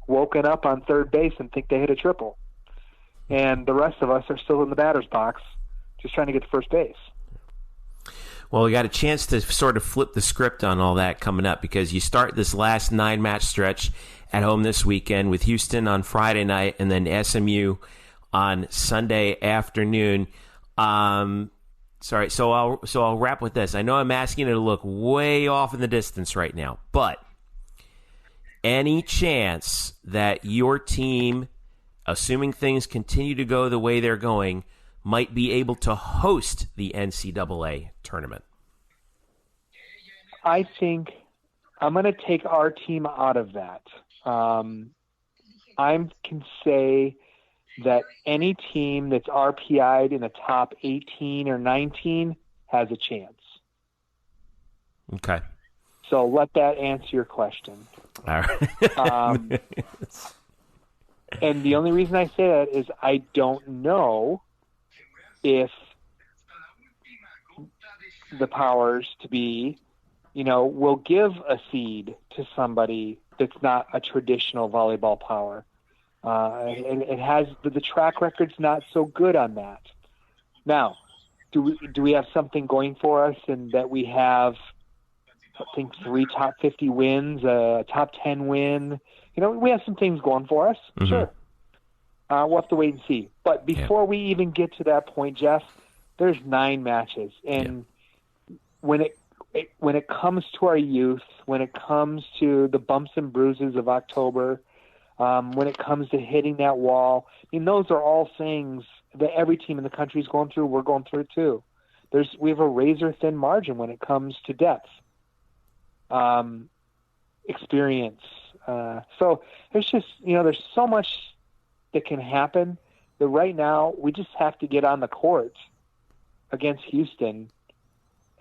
woken up on third base and think they hit a triple. And the rest of us are still in the batter's box just trying to get to first base. Well, we got a chance to sort of flip the script on all that coming up because you start this last 9-match stretch at home this weekend with Houston on Friday night and then SMU on Sunday afternoon. So I'll wrap with this. I know I'm asking you to look way off in the distance right now, but any chance that your team, assuming things continue to go the way they're going, might be able to host the NCAA tournament? I think I'm going to take our team out of that. I can say that any team that's RPI'd in the top 18 or 19 has a chance. Okay. So let that answer your question. All right. And the only reason I say that is I don't know if the powers to be, will give a seed to somebody that's not a traditional volleyball power. And it has the track record's not so good on that. Now, do we have something going for us in that we have, I think, 3 top 50 wins, a top 10 win? We have some things going for us. Mm-hmm. Sure. We'll have to wait and see. But before we even get to that point, Jeff, there's 9 matches. And when it comes to our youth, when it comes to the bumps and bruises of October, when it comes to hitting that wall, those are all things that every team in the country is going through. We're going through it too. We have a razor-thin margin when it comes to depth, experience. So there's just, there's so much that can happen that right now we just have to get on the court against Houston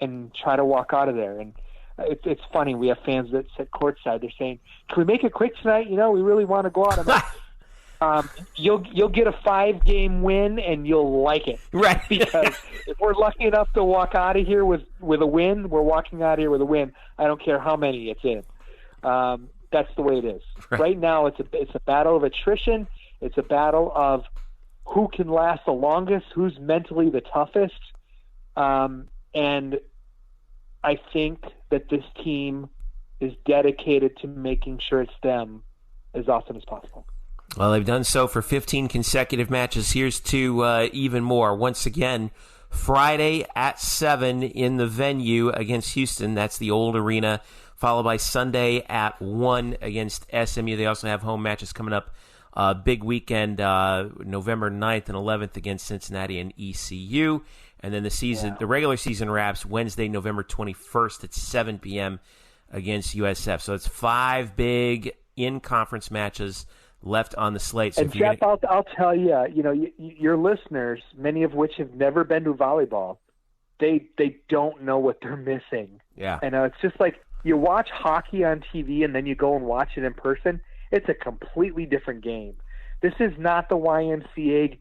and try to walk out of there. And it's funny. We have fans that sit courtside. They're saying, "Can we make it quick tonight? We really want to go out." You'll get a 5-game win and you'll like it, right? Because if we're lucky enough to walk out of here with a win, we're walking out of here with a win. I don't care how many it's in. That's the way it is. Right now, it's a battle of attrition. It's a battle of who can last the longest, who's mentally the toughest. And I think that this team is dedicated to making sure it's them as often as possible. Well, they've done so for 15 consecutive matches. Here's to even more. Once again, Friday at 7 in the venue against Houston. That's the old arena, followed by Sunday at 1 against SMU. They also have home matches coming up. Big weekend, November 9th and 11th against Cincinnati and ECU. And then the regular season wraps Wednesday, November 21st at 7 p.m. against USF. So it's 5 big in-conference matches left on the slate. So and Jeff, I'll tell you, your listeners, many of which have never been to volleyball, they don't know what they're missing. Yeah. And it's just like you watch hockey on TV and then you go and watch it in person. It's a completely different game. This is not the YMCA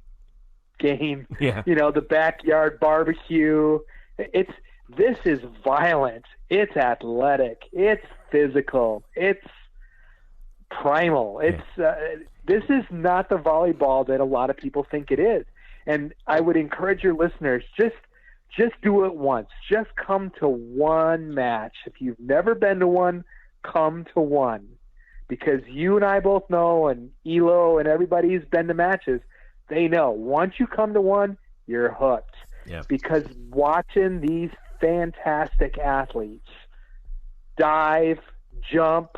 game, the backyard barbecue. This is violent. It's athletic. It's physical. It's primal. This is not the volleyball that a lot of people think it is. And I would encourage your listeners, just do it once. Just come to one match. If you've never been to one, come to one. Because you and I both know, and Elo and everybody who's been to matches, they know once you come to one, you're hooked. Yeah. Because watching these fantastic athletes dive, jump,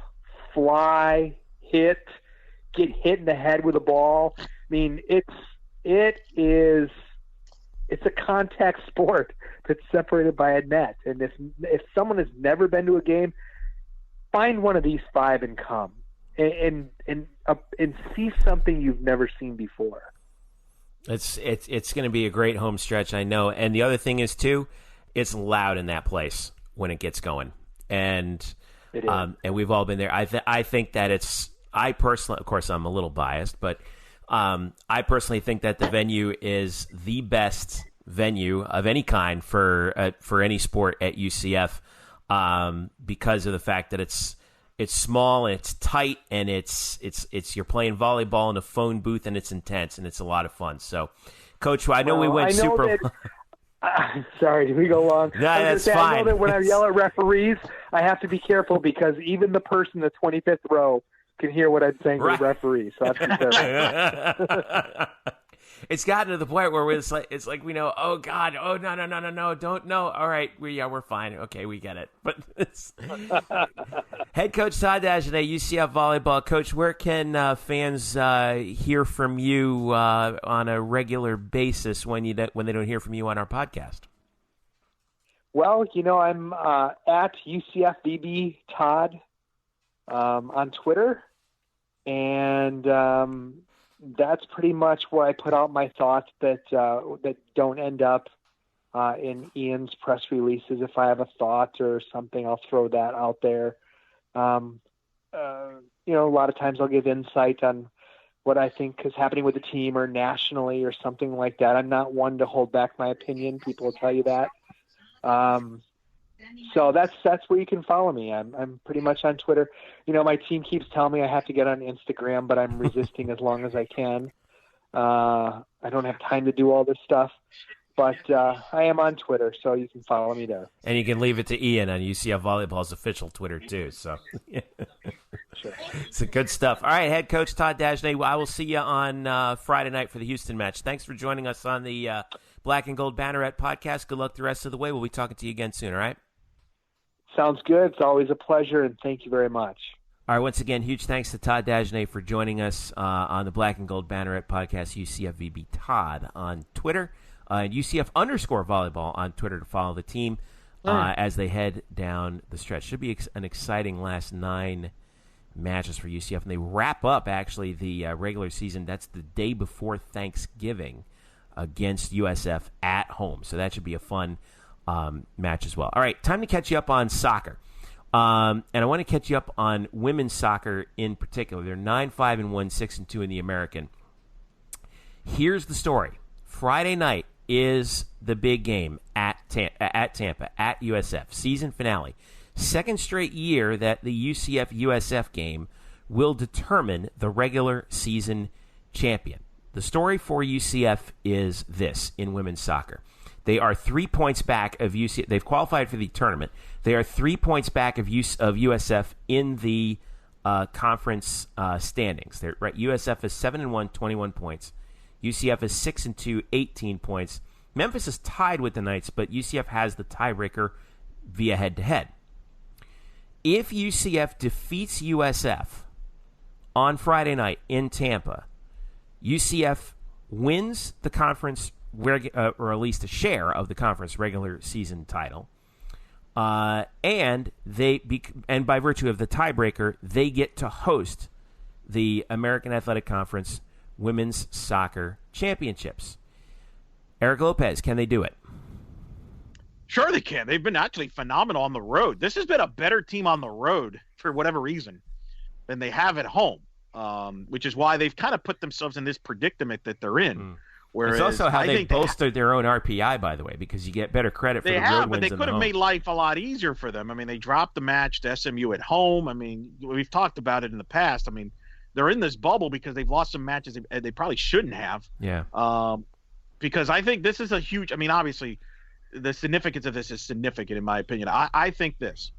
fly, get hit in the head with a ball. I mean, it's a contact sport that's separated by a net. And if someone has never been to a game, find one of these 5 and come and see something you've never seen before. It's going to be a great home stretch, I know. And the other thing is too, it's loud in that place when it gets going, and we've all been there. I think that I personally, of course, I'm a little biased, but I personally think that the venue is the best venue of any kind for any sport at UCF. Because of the fact that it's small and it's tight and it's you're playing volleyball in a phone booth and it's intense and it's a lot of fun. So, Coach, I know we went super. Sorry, did we go long? No, that's fine. I know that when I yell at referees, I have to be careful because even the person in the 25th row can hear what I'm saying to the referee. So I have to be careful. It's gotten to the point where it's like we know. Oh God! Oh no! Don't know. All right, we're fine. Okay, we get it. But head coach Todd Dagenais, UCF volleyball coach. Where can fans hear from you on a regular basis when they don't hear from you on our podcast? Well, I'm at UCFVB Todd on Twitter, and that's pretty much where I put out my thoughts that don't end up in Ian's press releases. If I have a thought or something, I'll throw that out there. A lot of times I'll give insight on what I think is happening with the team or nationally or something like that. I'm not one to hold back my opinion. People will tell you that. So that's where you can follow me. I'm pretty much on Twitter. My team keeps telling me I have to get on Instagram, but I'm resisting as long as I can. I don't have time to do all this stuff, but I am on Twitter, so you can follow me there. And you can leave it to Ian on UCF Volleyball's official Twitter too. So Sure. It's good stuff. All right, head coach Todd Dagenais, I will see you on Friday night for the Houston match. Thanks for joining us on the Black and Gold Banneret Podcast. Good luck the rest of the way. We'll be talking to you again soon, all right? Sounds good. It's always a pleasure, and thank you very much. All right, once again, huge thanks to Todd Dagenais for joining us on the Black and Gold Banneret Podcast, UCFVB Todd on Twitter, and UCF_volleyball on Twitter to follow the team as they head down the stretch. Should be an exciting last 9 matches for UCF, and they wrap up, actually, the regular season. That's the day before Thanksgiving against USF at home, so that should be a fun match as well. All right, time to catch you up on soccer. And I want to catch you up on women's soccer in particular. They're 9-5-1, 6-2 in the American. Here's the story. Friday night is the big game at Tampa, at USF, season finale. Second straight year that the UCF-USF game will determine the regular season champion. The story for UCF is this in women's soccer. They are 3 points back of UCF. They've qualified for the tournament. They are 3 points back of USF in the conference standings. Right. USF is 7-1, 21 points. UCF is 6-2, 18 points. Memphis is tied with the Knights, but UCF has the tiebreaker via head-to-head. If UCF defeats USF on Friday night in Tampa, UCF wins the conference, or at least a share of the conference regular season title, and by virtue of the tiebreaker, they get to host the American Athletic Conference Women's Soccer Championships. Eric Lopez, can they do it? Sure they can. They've been actually phenomenal on the road. This has been a better team on the road for whatever reason than they have at home, which is why they've kind of put themselves in this predicament that they're in. Whereas it's also how they bolstered their own RPI, by the way, because you get better credit for the road wins. They have, but they could have made life a lot easier for them. I mean, they dropped the match to SMU at home. I mean, we've talked about it in the past. I mean, they're in this bubble because they've lost some matches they probably shouldn't have. Yeah. Because I think this is a huge – I mean, obviously, the significance of this is significant in my opinion. I think this.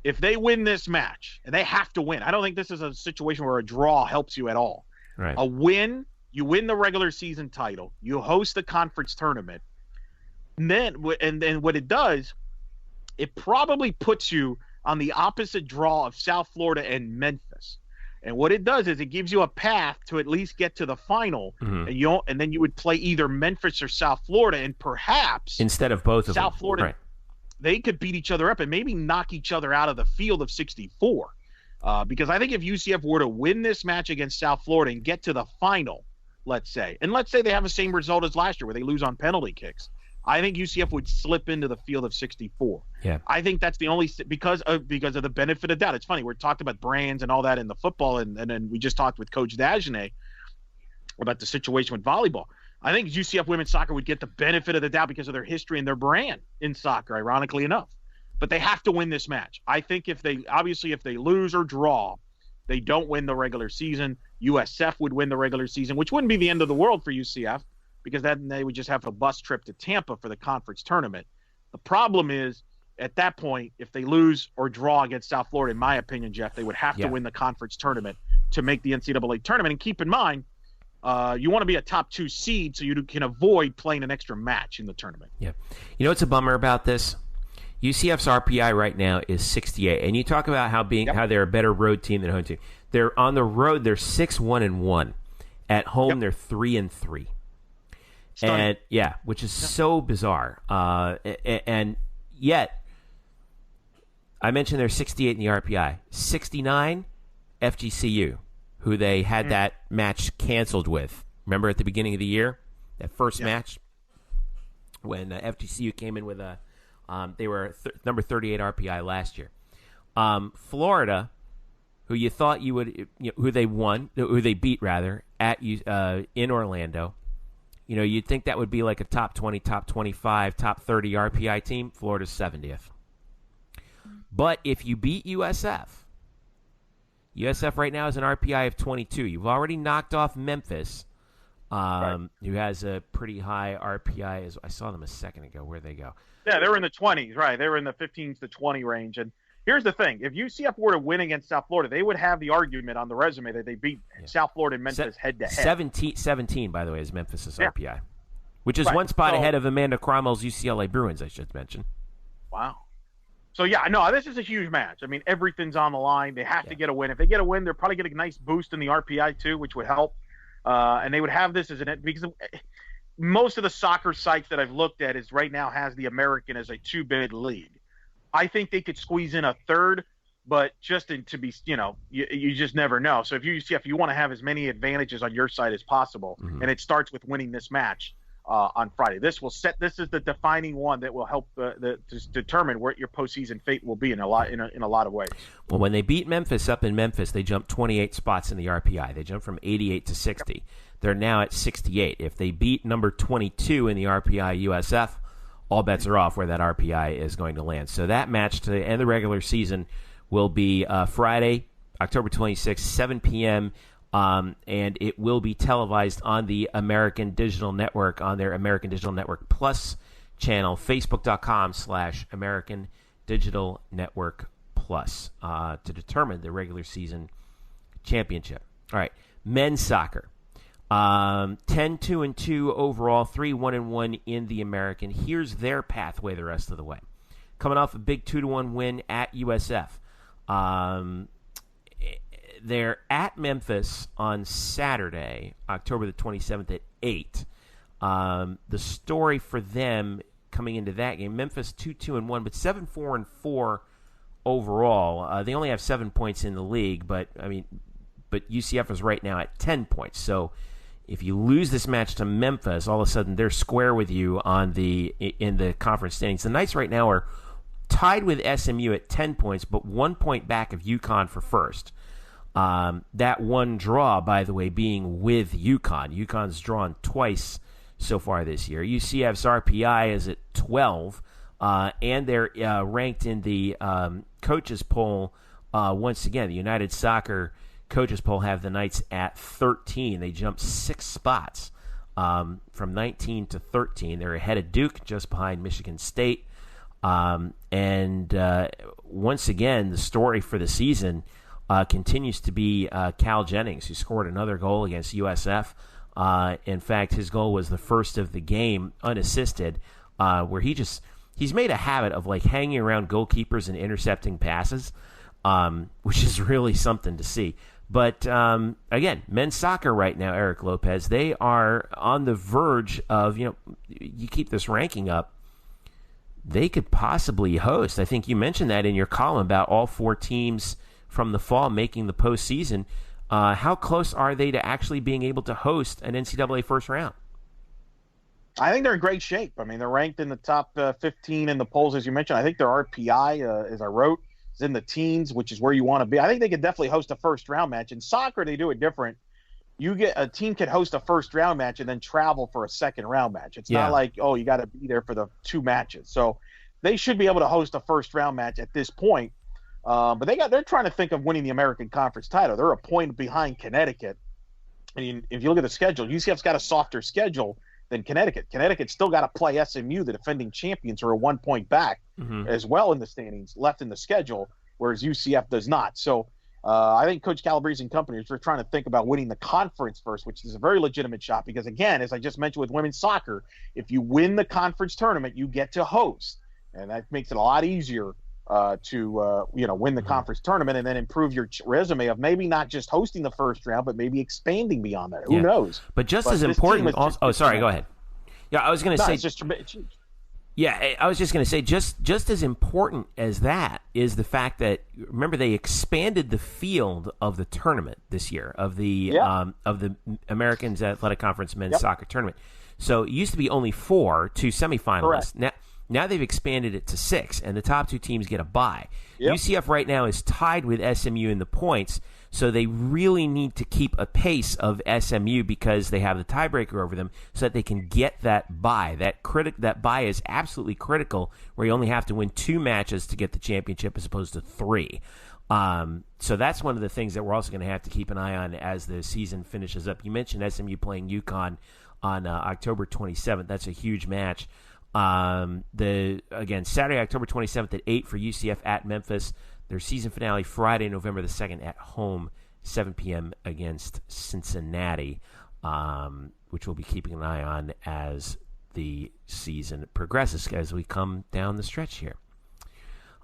If they win this match, and they have to win, I don't think this is a situation where a draw helps you at all. Right. A win, you win the regular season title, you host the conference tournament, and then what it does, it probably puts you on the opposite draw of South Florida and Memphis. And what it does is it gives you a path to at least get to the final, and then you would play either Memphis or South Florida, and perhaps instead of both of them, South Florida, right, they could beat each other up and maybe knock each other out of the field of 64. Because I think if UCF were to win this match against South Florida and get to the final, let's say they have the same result as last year where they lose on penalty kicks, I think UCF would slip into the field of 64. Yeah. I think that's the only because of the benefit of doubt. It's funny, we're talking about brands and all that in the football, and then we just talked with Coach Dagenais about the situation with volleyball. I think UCF women's soccer would get the benefit of the doubt because of their history and their brand in soccer, ironically enough. But they have to win this match. I think if they lose or draw, they don't win the regular season. USF would win the regular season, which wouldn't be the end of the world for UCF, because then they would just have a bus trip to Tampa for the conference tournament. The problem is, at that point, if they lose or draw against South Florida, in my opinion, Jeff, they would have to win the conference tournament to make the NCAA tournament. And keep in mind, you want to be a top 2 seed so you can avoid playing an extra match in the tournament. Yeah. You know what's a bummer about this? UCF's RPI right now is 68, and you talk about how they're a better road team than home team. They're on the road. They're 6-1-1. At home, they're 3-3. Stunning. And which is so bizarre. And yet, I mentioned they're 68 in the RPI, 69 FGCU, who they had that match canceled with. Remember at the beginning of the year, that first match when FGCU came in with they were number 38 RPI last year. Florida, who you thought you would, who they beat rather at in Orlando. You'd think that would be like a top 20, top 25, top 30 RPI team. Florida's 70th. But if you beat USF right now is an RPI of 22. You've already knocked off Memphis, who has a pretty high RPI. I saw them a second ago. Where'd they go? Yeah, they were in the 20s, right? They were in the 15s to 20 range. And here's the thing. If UCF were to win against South Florida, they would have the argument on the resume that they beat South Florida and Memphis head-to-head. 17, by the way, is Memphis' RPI, which is one spot ahead of Amanda Cromwell's UCLA Bruins, I should mention. Wow. So, this is a huge match. I mean, everything's on the line. They have to get a win. If they get a win, they're probably getting a nice boost in the RPI, too, which would help. And they would have this as because most of the soccer sites that I've looked at is right now has the American as a 2-bid league. I think they could squeeze in a third, but just to be, you just never know. So if you want to have as many advantages on your side as possible, and it starts with winning this match on Friday. This is the defining one that will help to determine where your postseason fate will be in a lot of ways. Well, when they beat Memphis up in Memphis, they jumped 28 spots in the RPI. They jumped from 88 to 60. They're now at 68. If they beat number 22 in the RPI USF, all bets are off where that RPI is going to land. So that match to end the regular season will be Friday, October 26th, 7 p.m., and it will be televised on the American Digital Network, on their American Digital Network Plus channel, facebook.com/American Digital Network Plus, to determine the regular season championship. All right, men's soccer. 10-2-2 overall, 3-1-1 in the American. Here's their pathway the rest of the way. Coming off a big 2-1 win at USF. They're at Memphis on Saturday, October the 27th at 8. The story for them coming into that game, Memphis 2-2-1, but 7-4-4 overall. They only have 7 points in the league, but UCF is right now at 10 points. So if you lose this match to Memphis, all of a sudden they're square with you in the conference standings. The Knights right now are tied with SMU at 10 points, but 1 point back of UConn for first. That one draw, by the way, being with UConn. UConn's drawn twice so far this year. UCF's RPI is at 12, and they're ranked in the coaches poll once again. The United Soccer coaches poll have the Knights at 13. They jumped 6 spots from 19 to 13. They're ahead of Duke, just behind Michigan State. And once again, the story for the season continues to be Cal Jennings, who scored another goal against USF. In fact, his goal was the first of the game, unassisted, where he's made a habit of like hanging around goalkeepers and intercepting passes, which is really something to see. But again, men's soccer right now, Eric Lopez, they are on the verge of, you keep this ranking up, they could possibly host. I think you mentioned that in your column about all 4 teams from the fall making the postseason. How close are they to actually being able to host an NCAA first round? I think they're in great shape. I mean, they're ranked in the top 15 in the polls, as you mentioned. I think their RPI, as I wrote, is in the teens, which is where you want to be. I think they could definitely host a first-round match. In soccer, they do it different. A team can host a first-round match and then travel for a second-round match. It's not like, you got to be there for the 2 matches. So they should be able to host a first-round match at this point. But they're trying to think of winning the American Conference title. They're a point behind Connecticut. I mean, if you look at the schedule, UCF's got a softer schedule than Connecticut. Connecticut's still got to play SMU, the defending champions, who are 1 point back as well in the standings, left in the schedule, whereas UCF does not. So I think Coach Calabrese and company are trying to think about winning the conference first, which is a very legitimate shot because, again, as I just mentioned with women's soccer, if you win the conference tournament, you get to host, and that makes it a lot easier to win the conference tournament and then improve your resume of maybe not just hosting the first round, but maybe expanding beyond that. Who knows? But as important. Sorry, go ahead. Yeah, I was going to say. It's just Yeah, I was just going to say, just as important as that is the fact that, remember, they expanded the field of the tournament this year of the Americans Athletic Conference men's soccer tournament. So it used to be only 4, 2 semifinalists. Now they've expanded it to 6, and the top 2 teams get a bye. UCF right now is tied with SMU in the points, so they really need to keep a pace of SMU because they have the tiebreaker over them so that they can get that bye. That bye is absolutely critical, where you only have to win 2 matches to get the championship as opposed to 3. So that's one of the things that we're also going to have to keep an eye on as the season finishes up. You mentioned SMU playing UConn on October 27th. That's a huge match. Saturday, October 27th at 8 for UCF at Memphis. Their season finale Friday, November the 2nd at home, 7 p.m. against Cincinnati, which we'll be keeping an eye on as the season progresses as we come down the stretch here.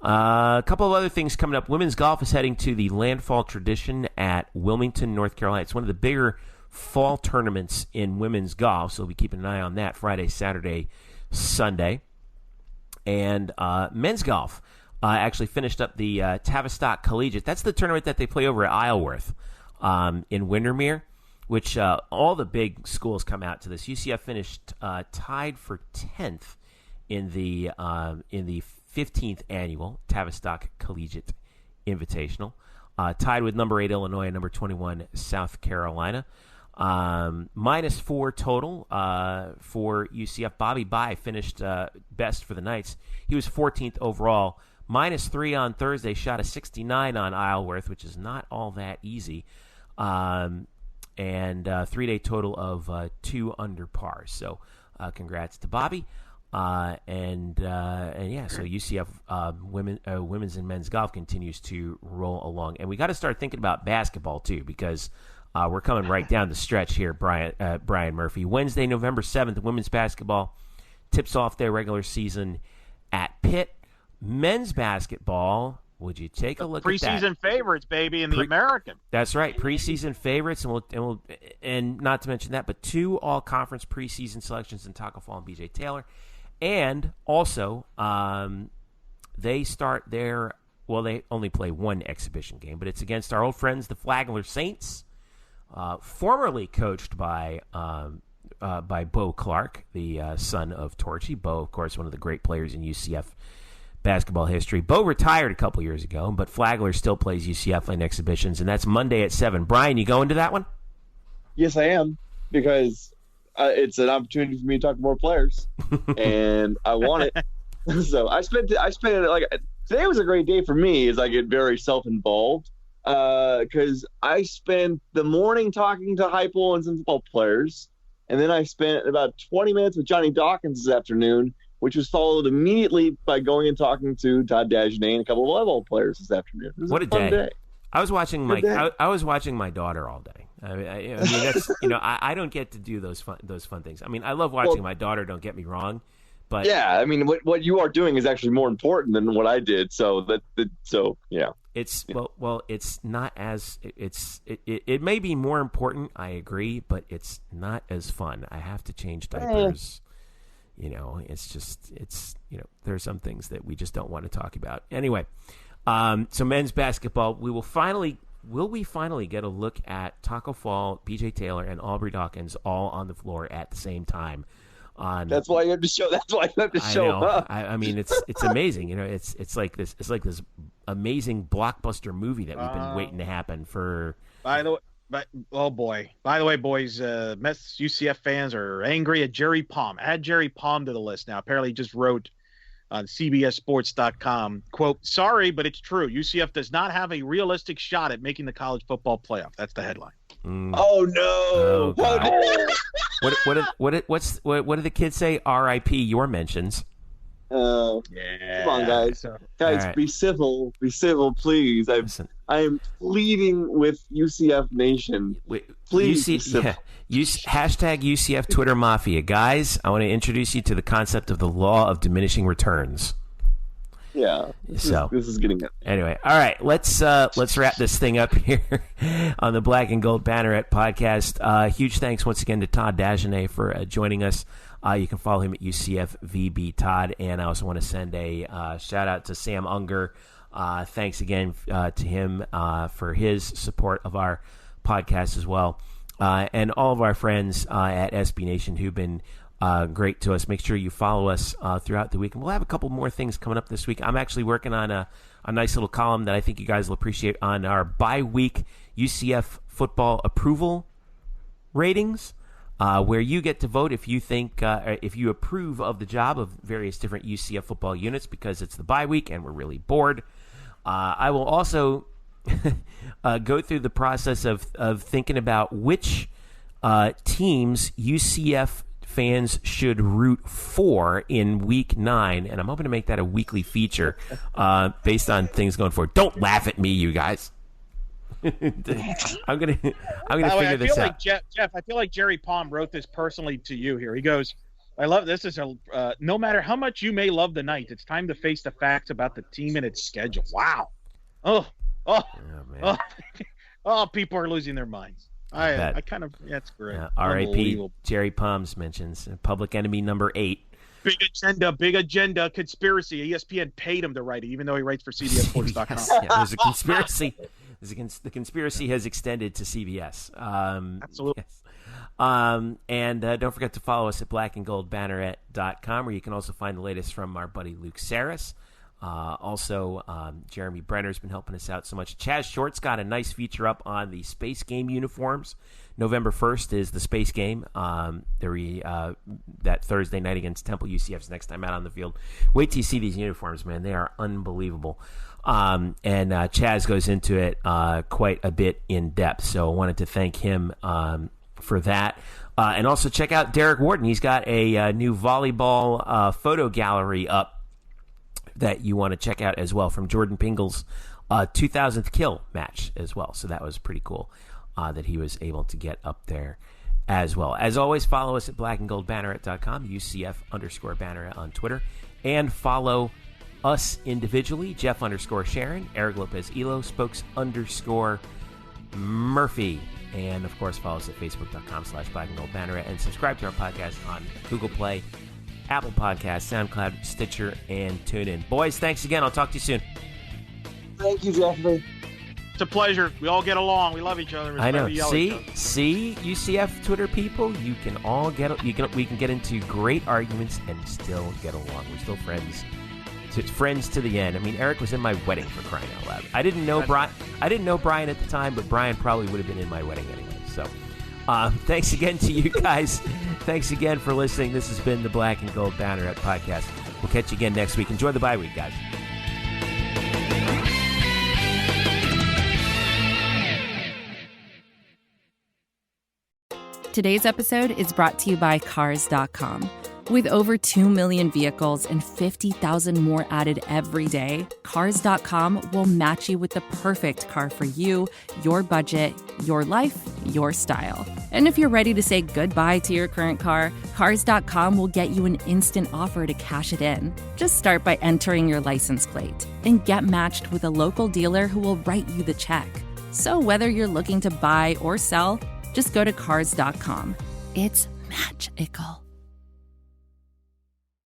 A couple of other things coming up. Women's golf is heading to the Landfall Tradition at Wilmington, North Carolina. It's one of the bigger fall tournaments in women's golf, so we'll be keeping an eye on that Friday, Saturday, Sunday. And men's golf actually finished up the Tavistock Collegiate. That's the tournament that they play over at Isleworth in Windermere, which all the big schools come out to this. UCF finished tied for 10th in the 15th annual Tavistock Collegiate Invitational, tied with number 8 Illinois and number 21 South Carolina. -4 total for UCF. Bobby Bye finished best for the Knights. He was 14th overall. -3 on Thursday, shot a 69 on Isleworth, which is not all that easy. And 3-day total of 2 under par. So congrats to Bobby. And yeah, so UCF women's and men's golf continues to roll along, and we got to start thinking about basketball too, because we're coming right down the stretch here. Brian Murphy, Wednesday, November 7th, women's basketball tips off their regular season at Pitt. Men's basketball, would you take a look at that? Preseason favorites, baby, in the American. That's right, preseason favorites, and not to mention that, but 2 all-conference preseason selections in Taco Fall and BJ Taylor. And also, they start they only play 1 exhibition game, but it's against our old friends, the Flagler Saints, formerly coached by Bo Clark, the son of Torchy. Bo, of course, one of the great players in UCF basketball history. Bo retired a couple years ago, but Flagler still plays UCF in exhibitions, and that's Monday at 7. Brian, you going to that one? Yes, I am, because it's an opportunity for me to talk to more players, and I want it. So I spent it like today was a great day for me, as I get very self-involved, because I spent the morning talking to Heupel and some football players, and then I spent about 20 minutes with Johnny Dawkins this afternoon, which was followed immediately by going and talking to Todd Dagenais and a couple of volleyball players this afternoon. It was what a fun day. I was watching I was watching my daughter all day. I mean that's I don't get to do those fun things. I mean, I love watching my daughter. Don't get me wrong, but yeah, I mean what you are doing is actually more important than what I did. So yeah. It's it's not as it may be more important. I agree, but it's not as fun. I have to change diapers. It's there are some things that we just don't want to talk about. Anyway, so men's basketball, will we finally get a look at Taco Fall, BJ Taylor, and Aubrey Dawkins all on the floor at the same time? That's why you have to show. That's why you have to show up. I mean, it's amazing. It's like this amazing blockbuster movie that we've been waiting to happen for. By the way, boys, Mets UCF fans are angry at Jerry Palm. Add Jerry Palm to the list now. Apparently, he just wrote on CBSSports.com, quote, "Sorry, but it's true. UCF does not have a realistic shot at making the college football playoff." That's the headline. Oh no! What do the kids say? R.I.P. your mentions. Yeah. Come on, guys. Right. Be civil, please. I am pleading with UCF Nation. Please be civil. Hashtag UCF Twitter Mafia. Guys, I want to introduce you to the concept of the law of diminishing returns. Yeah. This is getting it. Anyway, all right, let's wrap this thing up here on the Black and Gold Banneret Podcast. Huge thanks once again to Todd Dagenais for joining us. You can follow him at UCF VB Todd, and I also want to send a shout out to Sam Unger. Thanks again to him for his support of our podcast as well, and all of our friends at SB Nation who've been great to us. Make sure you follow us throughout the week, and we'll have a couple more things coming up this week. I'm actually working on a nice little column that I think you guys will appreciate on our bye-week UCF football approval ratings, where you get to vote if you think if you approve of the job of various different UCF football units, because it's the bye week and we're really bored. I will also go through the process of thinking about which teams UCF fans should root for in Week 9, and I'm hoping to make that a weekly feature based on things going forward. Don't laugh at me, you guys. I'm gonna figure this out. Jeff, I feel like Jerry Palm wrote this personally to you here. He goes, "I love this. No matter how much you may love the Knights, it's time to face the facts about the team and its schedule." Wow. Man. People are losing their minds. I kind of, it's great. R.I.P. Jerry Palm's mentions Public Enemy number 8. Big agenda, conspiracy. ESPN paid him to write it, even though he writes for CBSSports.com. There's a conspiracy. The conspiracy has extended to CBS. Absolutely. Yes. And don't forget to follow us at blackandgoldbanneret.com, where you can also find the latest from our buddy Luke Saris. Jeremy Brenner's been helping us out so much. Chaz Short's got a nice feature up on the Space Game uniforms. November 1st is the Space Game. That Thursday night against Temple. UCF's next time out on the field. Wait till you see these uniforms, man. They are unbelievable. And Chaz goes into it quite a bit in depth. So I wanted to thank him for that. And also check out Derek Warden. He's got a new volleyball photo gallery up that you want to check out as well from Jordan Pingle's 2000th kill match as well. So that was pretty cool that he was able to get up there as well. As always, follow us at blackandgoldbanneret.com, UCF_Banneret on Twitter, and follow us individually, Jeff_Sharon, Eric Lopez Elo, Spokes_Murphy. And, of course, follow us at facebook.com/blackandgoldbanneret and subscribe to our podcast on Google Play, Apple Podcasts, SoundCloud, Stitcher, and TuneIn. Boys, thanks again. I'll talk to you soon. Thank you, Jeffrey. It's a pleasure. We all get along. We love each other. I know. See, UCF Twitter people, we can get into great arguments and still get along. We're still friends. Friends to the end. I mean, Eric was in my wedding, for crying out loud. I didn't know Brian at the time, but Brian probably would have been in my wedding anyway. So, thanks again to you guys. Thanks again for listening. This has been the Black and Gold Banneret Podcast. We'll catch you again next week. Enjoy the bye week, guys. Today's episode is brought to you by Cars.com. With over 2 million vehicles and 50,000 more added every day, Cars.com will match you with the perfect car for you, your budget, your life, your style. And if you're ready to say goodbye to your current car, Cars.com will get you an instant offer to cash it in. Just start by entering your license plate and get matched with a local dealer who will write you the check. So whether you're looking to buy or sell, just go to Cars.com. It's magical.